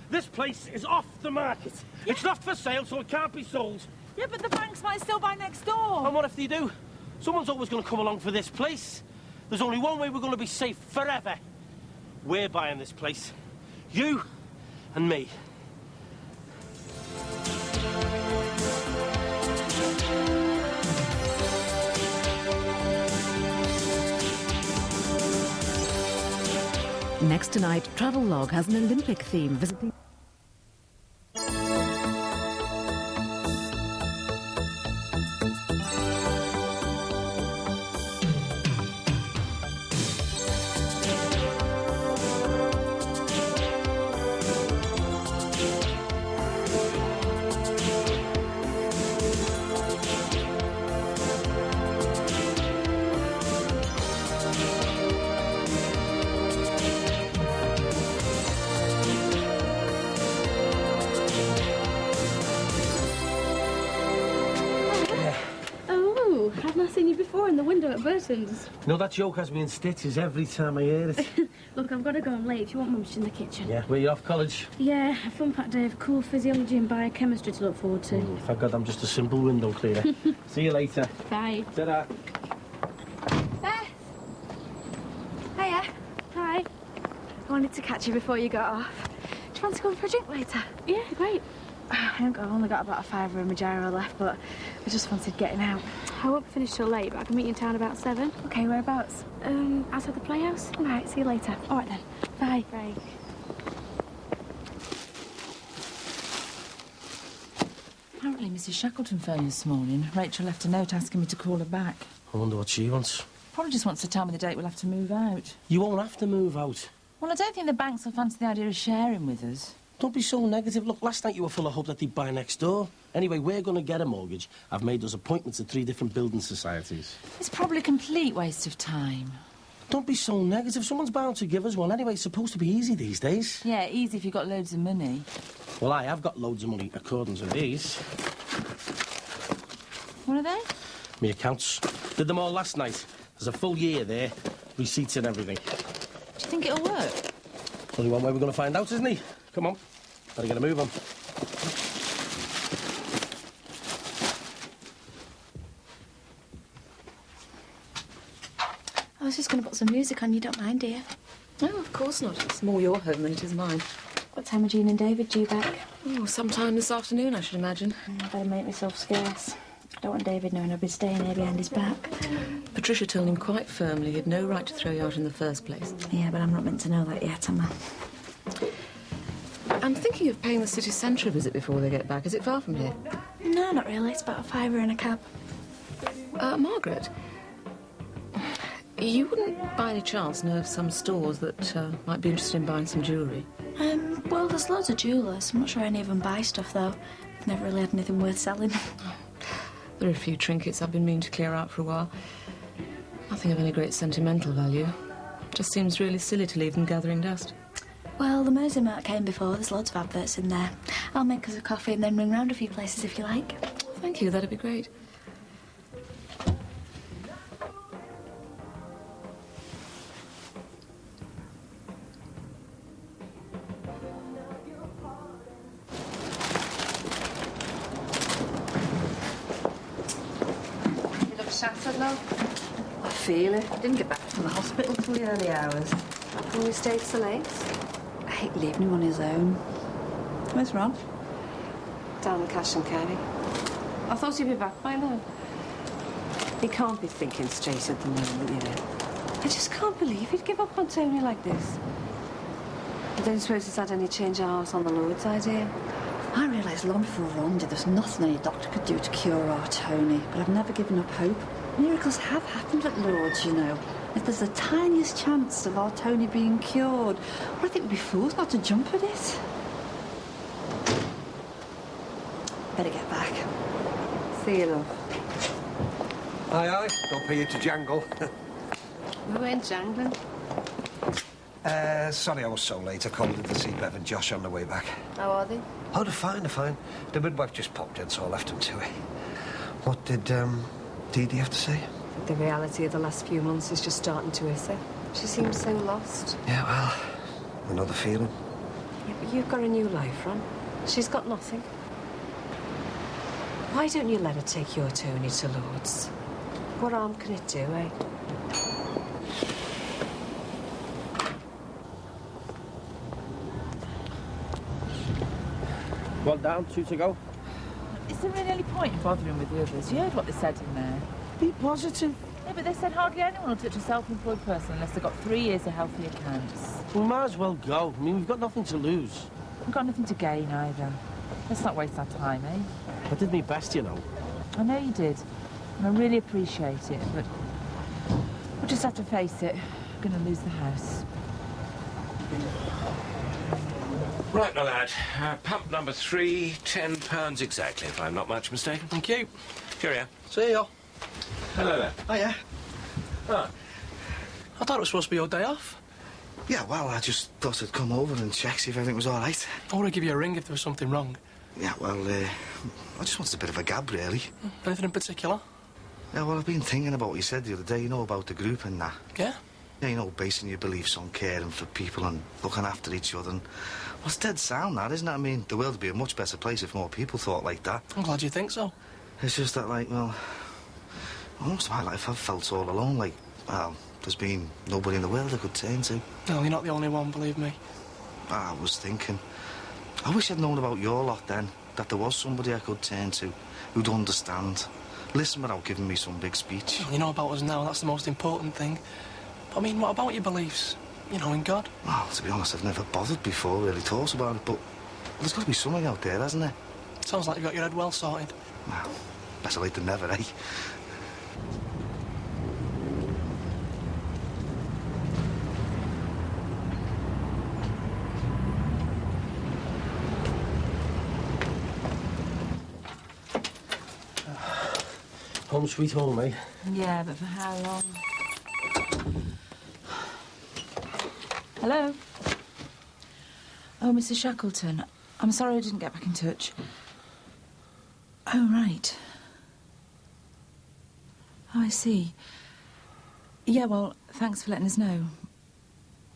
this place is off the market. Yeah. It's not for sale, so it can't be sold. Yeah, but the banks might still buy next door. And what if they do? Someone's always going to come along for this place. There's only one way we're going to be safe forever. We're buying this place. You and me. Next tonight, Travellog has an Olympic theme visiting... Burton's. You know, that joke has me in stitches every time I hear it. Look, I've got to go. I'm late. If you want Mum's in the kitchen. Yeah, where you off college? Yeah, a fun-packed day of cool physiology and biochemistry to look forward to. Thank God I'm just a simple window cleaner. See you later. Bye. Ta-da. Beth! Hiya. Hi. I wanted to catch you before you got off. Do you want to go for a drink later? Yeah, great. I've only got about a fiver in my gyro left, but I just wanted getting out. I won't finish till late, but I can meet you in town about 7. Okay, whereabouts? Outside the playhouse. All right, see you later. All right, then. Bye. Bye. Apparently Mrs. Shackleton phoned this morning. Rachel left a note asking me to call her back. I wonder what she wants. Probably just wants to tell me the date we'll have to move out. You won't have to move out. Well, I don't think the banks will fancy the idea of sharing with us. Don't be so negative. Look, last night you were full of hope that they'd buy next door. Anyway, we're going to get a mortgage. I've made those appointments at 3 different building societies. It's probably a complete waste of time. Don't be so negative. Someone's bound to give us one. Anyway, it's supposed to be easy these days. Yeah, easy if you've got loads of money. Well, I have got loads of money, according to these. What are they? Me accounts. Did them all last night. There's a full year there. Receipts and everything. Do you think it'll work? Only one way we're going to find out, isn't he? Come on. Better get a move on. I was just going to put some music on. You don't mind, do you? No, of course not. It's more your home than it is mine. What time are Jean and David due back? Oh, sometime this afternoon, I should imagine. I better make myself scarce. I don't want David knowing I'll be staying here behind his back. Patricia told him quite firmly he had no right to throw you out in the first place. Yeah, but I'm not meant to know that yet, am I? I'm thinking of paying the city centre a visit before they get back. Is it far from here? No, not really. It's about a £5 in a cab. Margaret, you wouldn't by any chance know of some stores that might be interested in buying some jewellery? Well, there's loads of jewellers. I'm not sure any of them buy stuff, though. I've never really had anything worth selling. There are a few trinkets I've been meaning to clear out for a while. Nothing of any great sentimental value. Just seems really silly to leave them gathering dust. Well, the Mersey Mart came before. There's loads of adverts in there. I'll make us a coffee and then ring round a few places if you like. Thank you, that'd be great. You look shattered, love. I feel it. Didn't get back from the hospital till the early hours. How come you stayed so late? I hate leaving him on his own. Where's Ron? Down in Cash and Carry. I thought he'd be back by now. He can't be thinking straight at the moment, you know. I just can't believe he'd give up on Tony like this. I don't suppose he's had any change of heart on the Lord's idea. I realised long before Ron did there's nothing any doctor could do to cure our Tony, but I've never given up hope. Miracles have happened at Lord's, you know. If there's the tiniest chance of our Tony being cured, well, I think we'd be fools not to jump at it. Better get back. See you, love. Aye, aye. Don't pay you to jangle. We weren't jangling. Sorry I was so late. I called in to see Bev and Josh on the way back. How are they? Oh, they're fine, they're fine. The midwife just popped in, so I left them to it. What did, Dee Dee have to say? The reality of the last few months is just starting to hit her. She seems so lost. Yeah, well, another feeling. Yeah, but you've got a new life, Ron. She's got nothing. Why don't you let her take your Tony to Lord's? What harm can it do, eh? One down, 2 to go. Is there really any point in bothering with the others? You heard what they said in there. Be positive. Yeah, but they said hardly anyone will touch a self-employed person unless they've got 3 years of healthy accounts. We might as well go. I mean, we've got nothing to lose. We've got nothing to gain either. Let's not waste our time, eh? I did my best, you know. I know you did, and I really appreciate it, but we'll just have to face it. We're going to lose the house. Right, my lad. Pump number 3, £10 exactly, if I'm not much mistaken. Thank you. Cheerio. See ya. Hello there. Hiya. Ah. I thought it was supposed to be your day off. Yeah, well, I just thought I'd come over and check, see if everything was all right. I want to give you a ring if there was something wrong. Yeah, well, I just wanted a bit of a gab, really. Anything in particular? Yeah, well, I've been thinking about what you said the other day, you know, about the group and that. Yeah? Yeah, you know, basing your beliefs on caring for people and looking after each other. And, well, it's dead sound, that, isn't it? I mean, the world would be a much better place if more people thought like that. I'm glad you think so. It's just that, like, well, most of my life I've felt all alone, like, well, there's been nobody in the world I could turn to. No, you're not the only one, believe me. I was thinking, I wish I'd known about your lot then, that there was somebody I could turn to, who'd understand, listen without giving me some big speech. Well, you know about us now, that's the most important thing. But, I mean, what about your beliefs? You know, in God? Well, to be honest, I've never bothered before, really thought about it, but there's got to be something out there, hasn't there? Sounds like you've got your head well sorted. Well, better late than never, eh? Home sweet home, eh? Yeah, but for how long? Hello? Oh, Mrs. Shackleton. I'm sorry I didn't get back in touch. Oh, right. Oh, I see. Yeah, well, thanks for letting us know.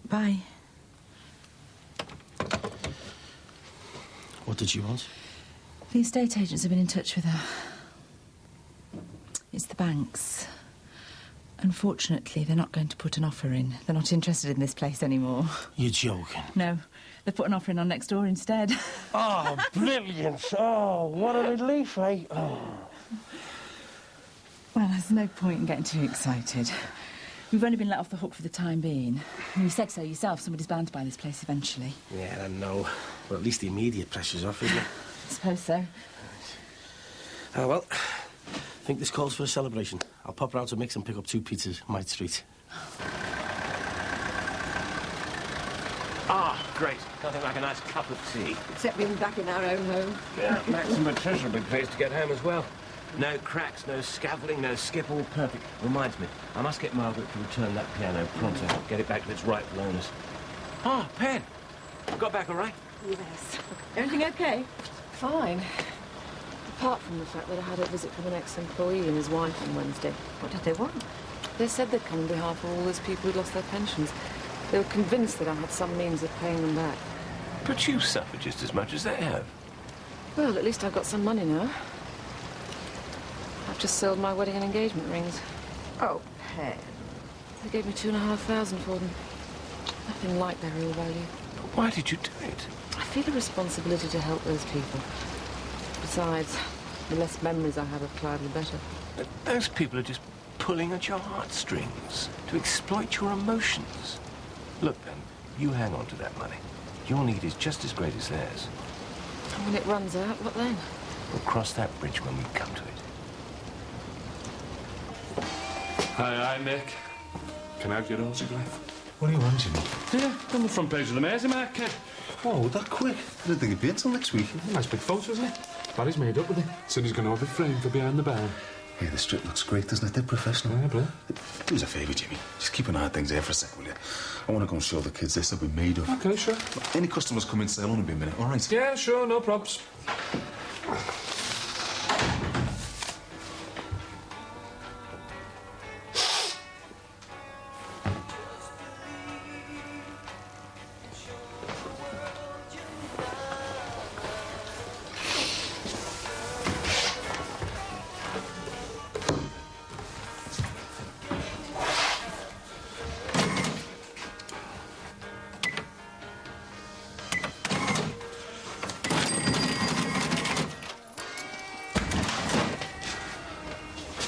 Bye. What did she want? The estate agents have been in touch with her. It's the banks. Unfortunately, they're not going to put an offer in. They're not interested in this place anymore. You're joking. No, they've put an offer in on next door instead. Oh, brilliant. Oh, what a relief, eh? Oh. Well, there's no point in getting too excited. We've only been let off the hook for the time being. And you said so yourself, somebody's bound to buy this place eventually. Yeah, I know. Well, at least the immediate pressure's off, isn't it? I suppose so. Oh, well, I think this calls for a celebration. I'll pop round to Mix and pick up 2 pizzas, Mite Street. Ah, great. Nothing like a nice cup of tea. Except being back in our own home. Yeah, Max and Patricia will be pleased to get home as well. No cracks, no scaffolding, no skip, all perfect. Reminds me, I must get Margaret to return that piano pronto. Get it back to its rightful owners. Ah, Pen. Got back all right? Yes. Everything okay? Fine. Apart from the fact that I had a visit from an ex-employee and his wife on Wednesday. What did they want? They said they'd come on behalf of all those people who'd lost their pensions. They were convinced that I had some means of paying them back. But you suffer just as much as they have. Well, at least I've got some money now. I've just sold my wedding and engagement rings. Oh, Pen. They gave me 2,500 for them. Nothing like their real value. But why did you do it? I feel a responsibility to help those people. Besides, the less memories I have of Clive, the better. But those people are just pulling at your heartstrings to exploit your emotions. Look, Ben, you hang on to that money. Your need is just as great as theirs. And when it runs out, what then? We'll cross that bridge when we come to it. Hi, Nick. Can I have your autograph? What do you want, Jimmy? Yeah, on the front page of the Mersey Market. Oh, that quick? I didn't think it'd be until next week. Nice big photo, isn't it? Barry's made up with it. Said he's going to have it framed for behind the barn. Hey, the strip looks great, doesn't it? They're professional. Yeah, bro. Do us a favour, Jimmy. Just keep an eye on things here for a sec, will you? I want to go and show the kids this that we made of. OK, sure. Look, any customers come in, say I'll only be a minute, all right? Yeah, sure, no probs.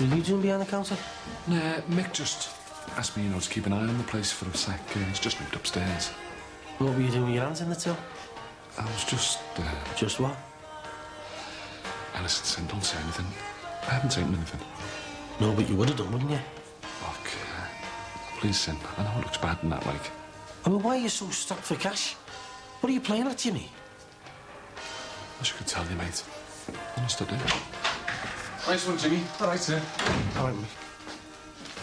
What are you doing behind the counter? Nah, Mick just asked me, to keep an eye on the place for a sec. He's just moved upstairs. What were you doing with your hands in the till? I was just... Just what? Alison said, don't say anything. I haven't taken anything. No, but you would have done, wouldn't you? Look, please, Sin. I know it looks bad in that, like. I mean, why are you so strapped for cash? What are you playing at, Jimmy? I wish I could tell you, mate. Honest I do. Nice one, Jimmy. All right, sir. All right, mate.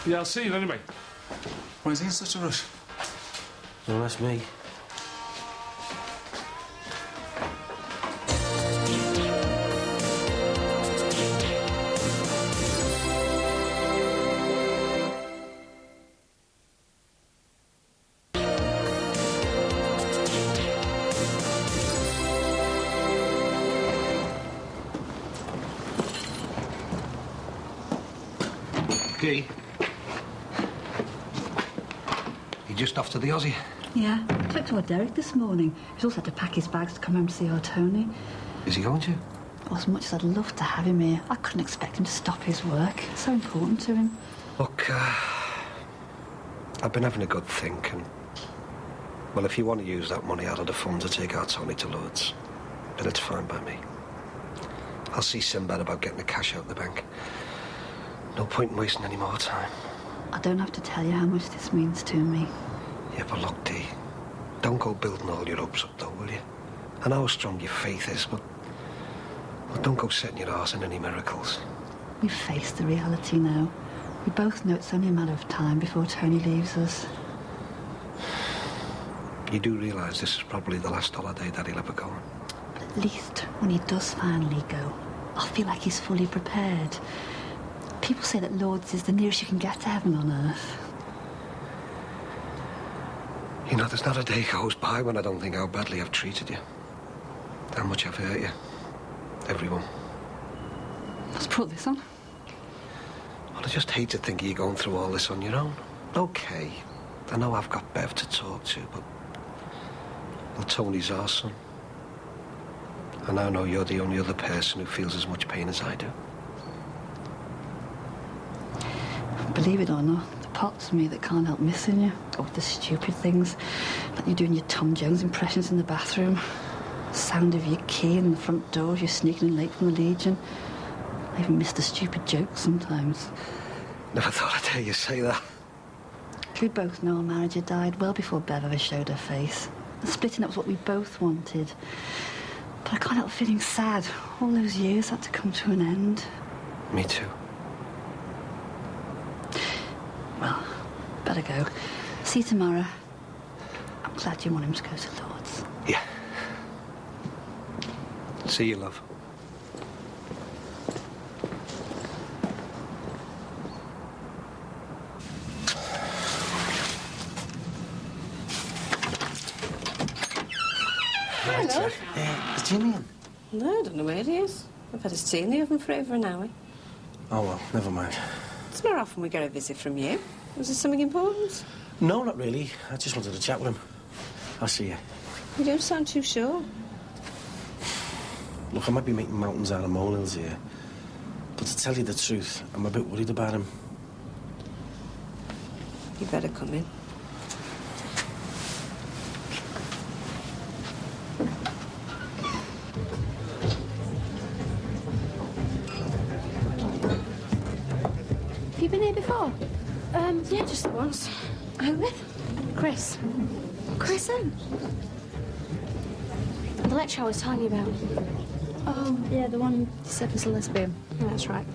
Yeah, I'll see you anyway. Why is he in such a rush? Don't ask me. Dee? You just off to the Aussie? Yeah, I took to our Derek this morning. He's also had to pack his bags to come home to see our Tony. Is he going to? Well, as much as I'd love to have him here, I couldn't expect him to stop his work. It's so important to him. Look, I've been having a good think, and... Well, if you want to use that money out of the fund to take our Tony to Lord's, then it's fine by me. I'll see Sinbad about getting the cash out of the bank. No point in wasting any more time. I don't have to tell you how much this means to me. Yeah, but look, Dee, don't go building all your hopes up, though, will you? I know how strong your faith is, but don't go setting your arse in any miracles. We face the reality now. We both know it's only a matter of time before Tony leaves us. You do realise this is probably the last holiday that he'll ever go on? But at least when he does finally go, I'll feel like he's fully prepared. People say that Lourdes is the nearest you can get to heaven on earth. You know, there's not a day goes by when I don't think how badly I've treated you. How much I've hurt you. Everyone. Let's put this on. Well, I just hate to think of you going through all this on your own. OK, I know I've got Bev to talk to, but... Well, Tony's our son. And I know you're the only other person who feels as much pain as I do. Believe it or not, the parts of me that can't help missing you. Oh, the stupid things. Like you doing your Tom Jones impressions in the bathroom. The sound of your key in the front door as you're sneaking in late from the Legion. I even miss the stupid jokes sometimes. Never thought I'd hear you say that. We both know our marriage had died well before Bev ever showed her face. And splitting up was what we both wanted. But I can't help feeling sad. All those years had to come to an end. Me too. Well, better go. See you tomorrow. I'm glad you want him to go to Lourdes. Yeah. See you, love. Hello. Is Jimmy in? No, I don't know where he is. I've had his tea in the oven for over an hour. Oh, well, never mind. It's not often we get a visit from you. Was there something important? No, not really. I just wanted to chat with him. I'll see you. You don't sound too sure. Look, I might be making mountains out of molehills here. But to tell you the truth, I'm a bit worried about him. You better come in. Have you been here before? Yeah, just the once. Who with? Chris. Chris in? The lecture I was telling you about. Oh, yeah, the one you said was a lesbian. Yeah, that's right.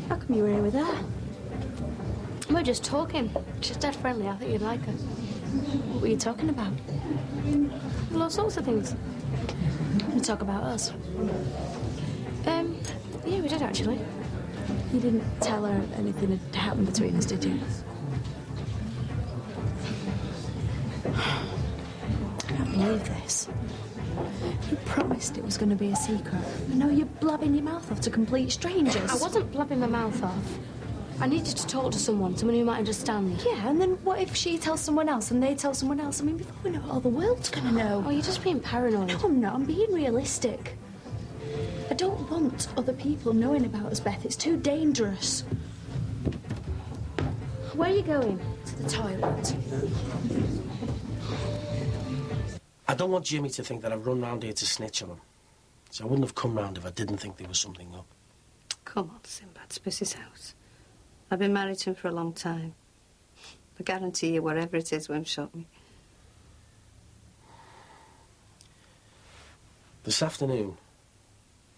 How come you were here with her? We were just talking. She's dead friendly. I think you'd like her. What were you talking about? Well, all sorts of things. We talk about us. Yeah, we did actually. You didn't tell her anything had happened between us, did you? I can't believe this. You promised it was going to be a secret. And now you're blabbing your mouth off to complete strangers. I wasn't blabbing my mouth off. I needed to talk to someone who might understand. Yeah, and then what if she tells someone else and they tell someone else? I mean, before we know it, all the world's going to know. Oh, you're just being paranoid. No, I'm not. I'm being realistic. I don't want other people knowing about us, Beth. It's too dangerous. Where are you going? To the toilet. I don't want Jimmy to think that I've run round here to snitch on him. So I wouldn't have come round if I didn't think there was something up. Come on, Sinbad, space his house. I've been married to him for a long time. I guarantee you whatever it is won't shock me. This afternoon,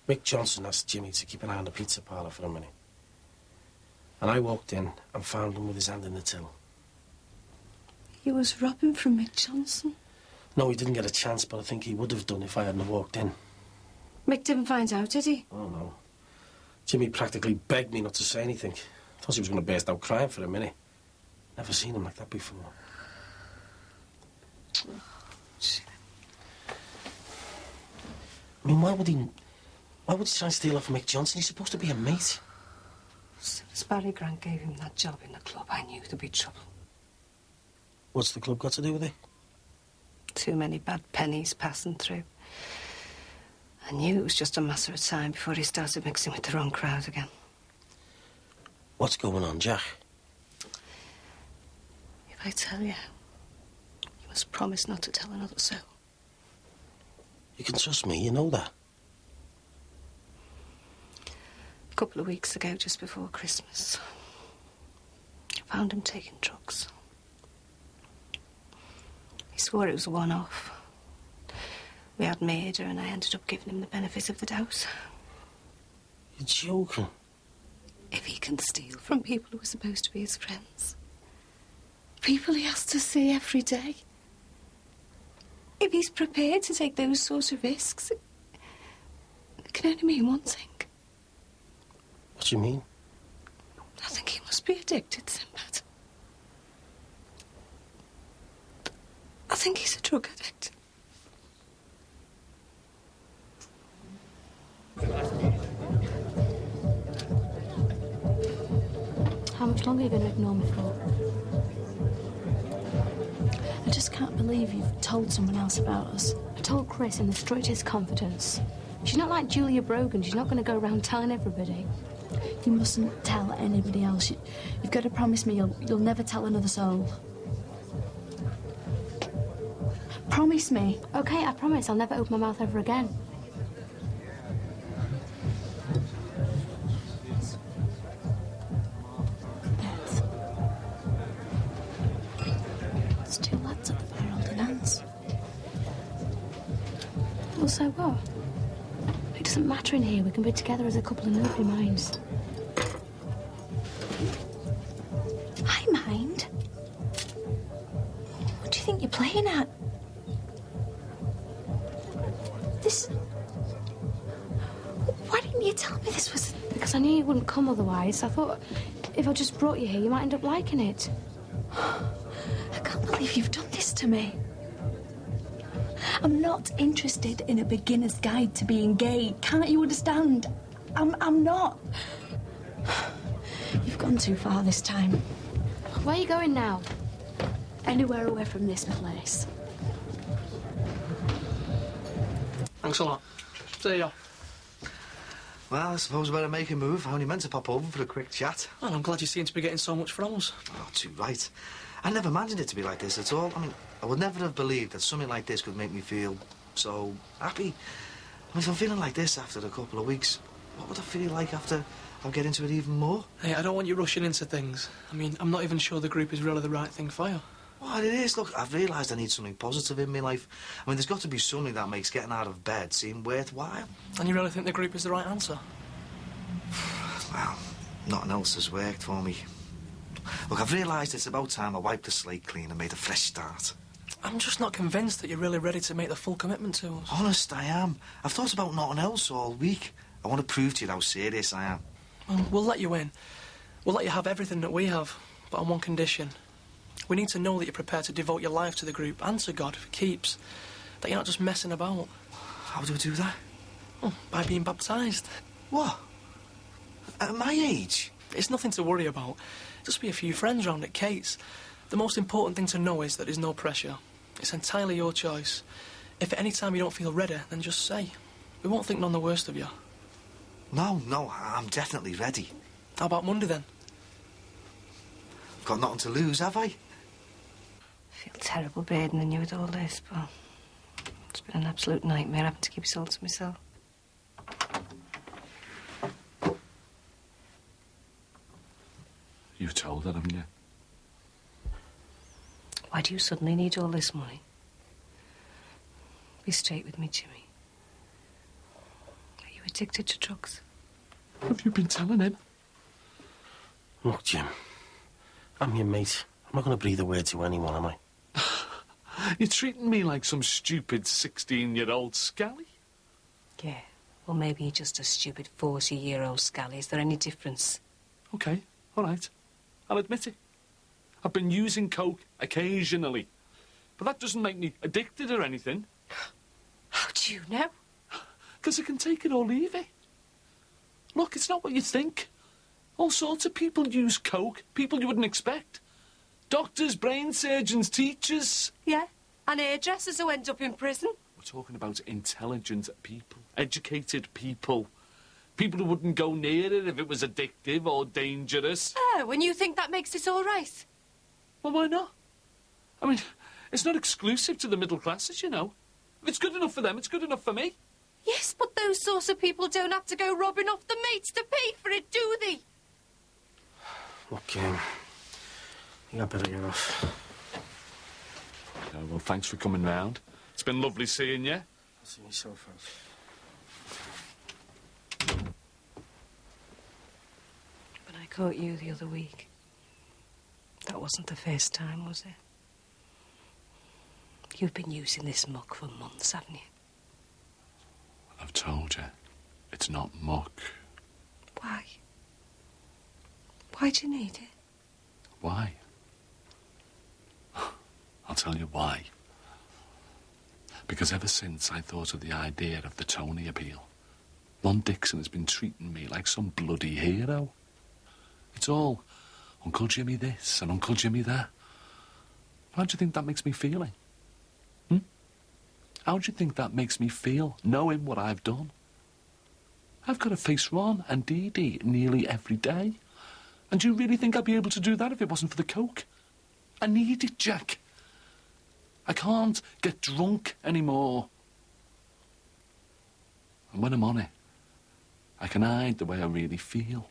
Mick Johnson asked Jimmy to keep an eye on the pizza parlour for a minute. And I walked in and found him with his hand in the till. He was robbing from Mick Johnson? No, he didn't get a chance, but I think he would have done if I hadn't walked in. Mick didn't find out, did he? Oh, no. Jimmy practically begged me not to say anything. Thought he was going to burst out crying for a minute. Never seen him like that before. I mean, why would he try and steal off Mick Johnson? He's supposed to be a mate. As soon as Barry Grant gave him that job in the club, I knew there'd be trouble. What's the club got to do with it? Too many bad pennies passing through. I knew it was just a matter of time before he started mixing with the wrong crowd again. What's going on, Jack? If I tell you, you must promise not to tell another soul. You can trust me, you know that. A couple of weeks ago, just before Christmas, I found him taking drugs. He swore it was a one-off. We had murder and I ended up giving him the benefit of the doubt. You're joking. If he can steal from people who are supposed to be his friends. People he has to see every day. If he's prepared to take those sorts of risks, it can only mean one thing. What do you mean? I think he must be addicted, Sinbad. I think he's a drug addict. How much longer are you going to ignore me for? I just can't believe you've told someone else about us. I told Chris in the strictest confidence. She's not like Julia Brogan. She's not going to go around telling everybody. You mustn't tell anybody else. You've got to promise me you'll never tell another soul. Promise me. OK, I promise. I'll never open my mouth ever again. There's two lads at the bar holding hands. Well, so what? It doesn't matter in here. We can be together as a couple and nobody minds. I mind? What do you think you're playing at? This... Why didn't you tell me this was... Because I knew you wouldn't come otherwise. I thought if I just brought you here, you might end up liking it. I can't believe you've done this to me. I'm not interested in a beginner's guide to being gay. Can't you understand? I'm not. You've gone too far this time. Where are you going now? Anywhere away from this place. Thanks a lot. See ya. Well, I suppose we better make a move. I only meant to pop over for a quick chat. Well, I'm glad you seem to be getting so much from us. Oh, too right. I never imagined it to be like this at all. I mean, I would never have believed that something like this could make me feel so happy. I mean, if I'm feeling like this after a couple of weeks, what would I feel like after I get into it even more? Hey, I don't want you rushing into things. I mean, I'm not even sure the group is really the right thing for you. Well, it is. Look, I've realised I need something positive in my life. I mean, there's got to be something that makes getting out of bed seem worthwhile. And you really think the group is the right answer? Well, nothing else has worked for me. Look, I've realised it's about time I wiped the slate clean and made a fresh start. I'm just not convinced that you're really ready to make the full commitment to us. Honest, I am. I've thought about nothing else all week. I want to prove to you how serious I am. Well, we'll let you in. We'll let you have everything that we have, but on one condition. We need to know that you're prepared to devote your life to the group and to God for keeps. That you're not just messing about. How do I do that? Well, by being baptised. What? At my age? It's nothing to worry about. Just be a few friends round at Kate's. The most important thing to know is that there's no pressure. It's entirely your choice. If at any time you don't feel ready, then just say. We won't think none the worst of you. No, I'm definitely ready. How about Monday, then? Got nothing to lose, have I? I feel terrible burdening you with all this, but it's been an absolute nightmare having to keep it all to myself. You've told her, haven't you? Why do you suddenly need all this money? Be straight with me, Jimmy. Are you addicted to drugs? Have you been telling him? Look, Jim, I'm your mate. I'm not going to breathe a word to anyone, am I? You're treating me like some stupid 16-year-old scally? Yeah. Well, maybe you're just a stupid 40-year-old scally. Is there any difference? OK, all right. I'll admit it. I've been using coke occasionally. But that doesn't make me addicted or anything. How do you know? Because I can take it or leave it. Look, it's not what you think. All sorts of people use coke. People you wouldn't expect. Doctors, brain surgeons, teachers. Yeah, and hairdressers who end up in prison. We're talking about intelligent people. Educated people. People who wouldn't go near it if it was addictive or dangerous. Oh, and you think that makes it all right? Well, why not? I mean, it's not exclusive to the middle classes, you know. If it's good enough for them, it's good enough for me. Yes, but those sorts of people don't have to go robbing off the mates to pay for it, do they? Look, I think I better get off. Oh, well, thanks for coming round. It's been lovely seeing you. I'll see you so far. When I caught you the other week, that wasn't the first time, was it? You've been using this muck for months, haven't you? I've told you, it's not muck. Why? Why do you need it? Why? I'll tell you why. Because ever since I thought of the idea of the Tony appeal, Lon Dixon has been treating me like some bloody hero. It's all Uncle Jimmy this and Uncle Jimmy that. How do you think that makes me feeling? How do you think that makes me feel, knowing what I've done? I've got to face Ron and Dee Dee nearly every day. And do you really think I'd be able to do that if it wasn't for the coke? I need it, Jack. I can't get drunk anymore. And when I'm on it, I can hide the way I really feel.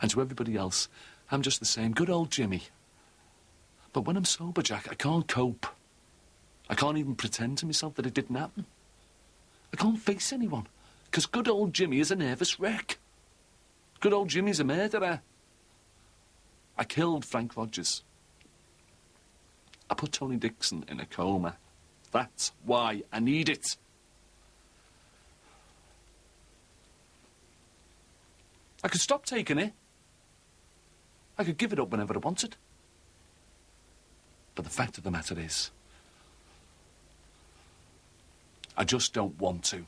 And to everybody else, I'm just the same good old Jimmy. But when I'm sober, Jack, I can't cope. I can't even pretend to myself that it didn't happen. I can't face anyone, because good old Jimmy is a nervous wreck. Good old Jimmy's a murderer. I killed Frank Rogers. I put Tony Dixon in a coma. That's why I need it. I could stop taking it. I could give it up whenever I wanted. But the fact of the matter is, I just don't want to.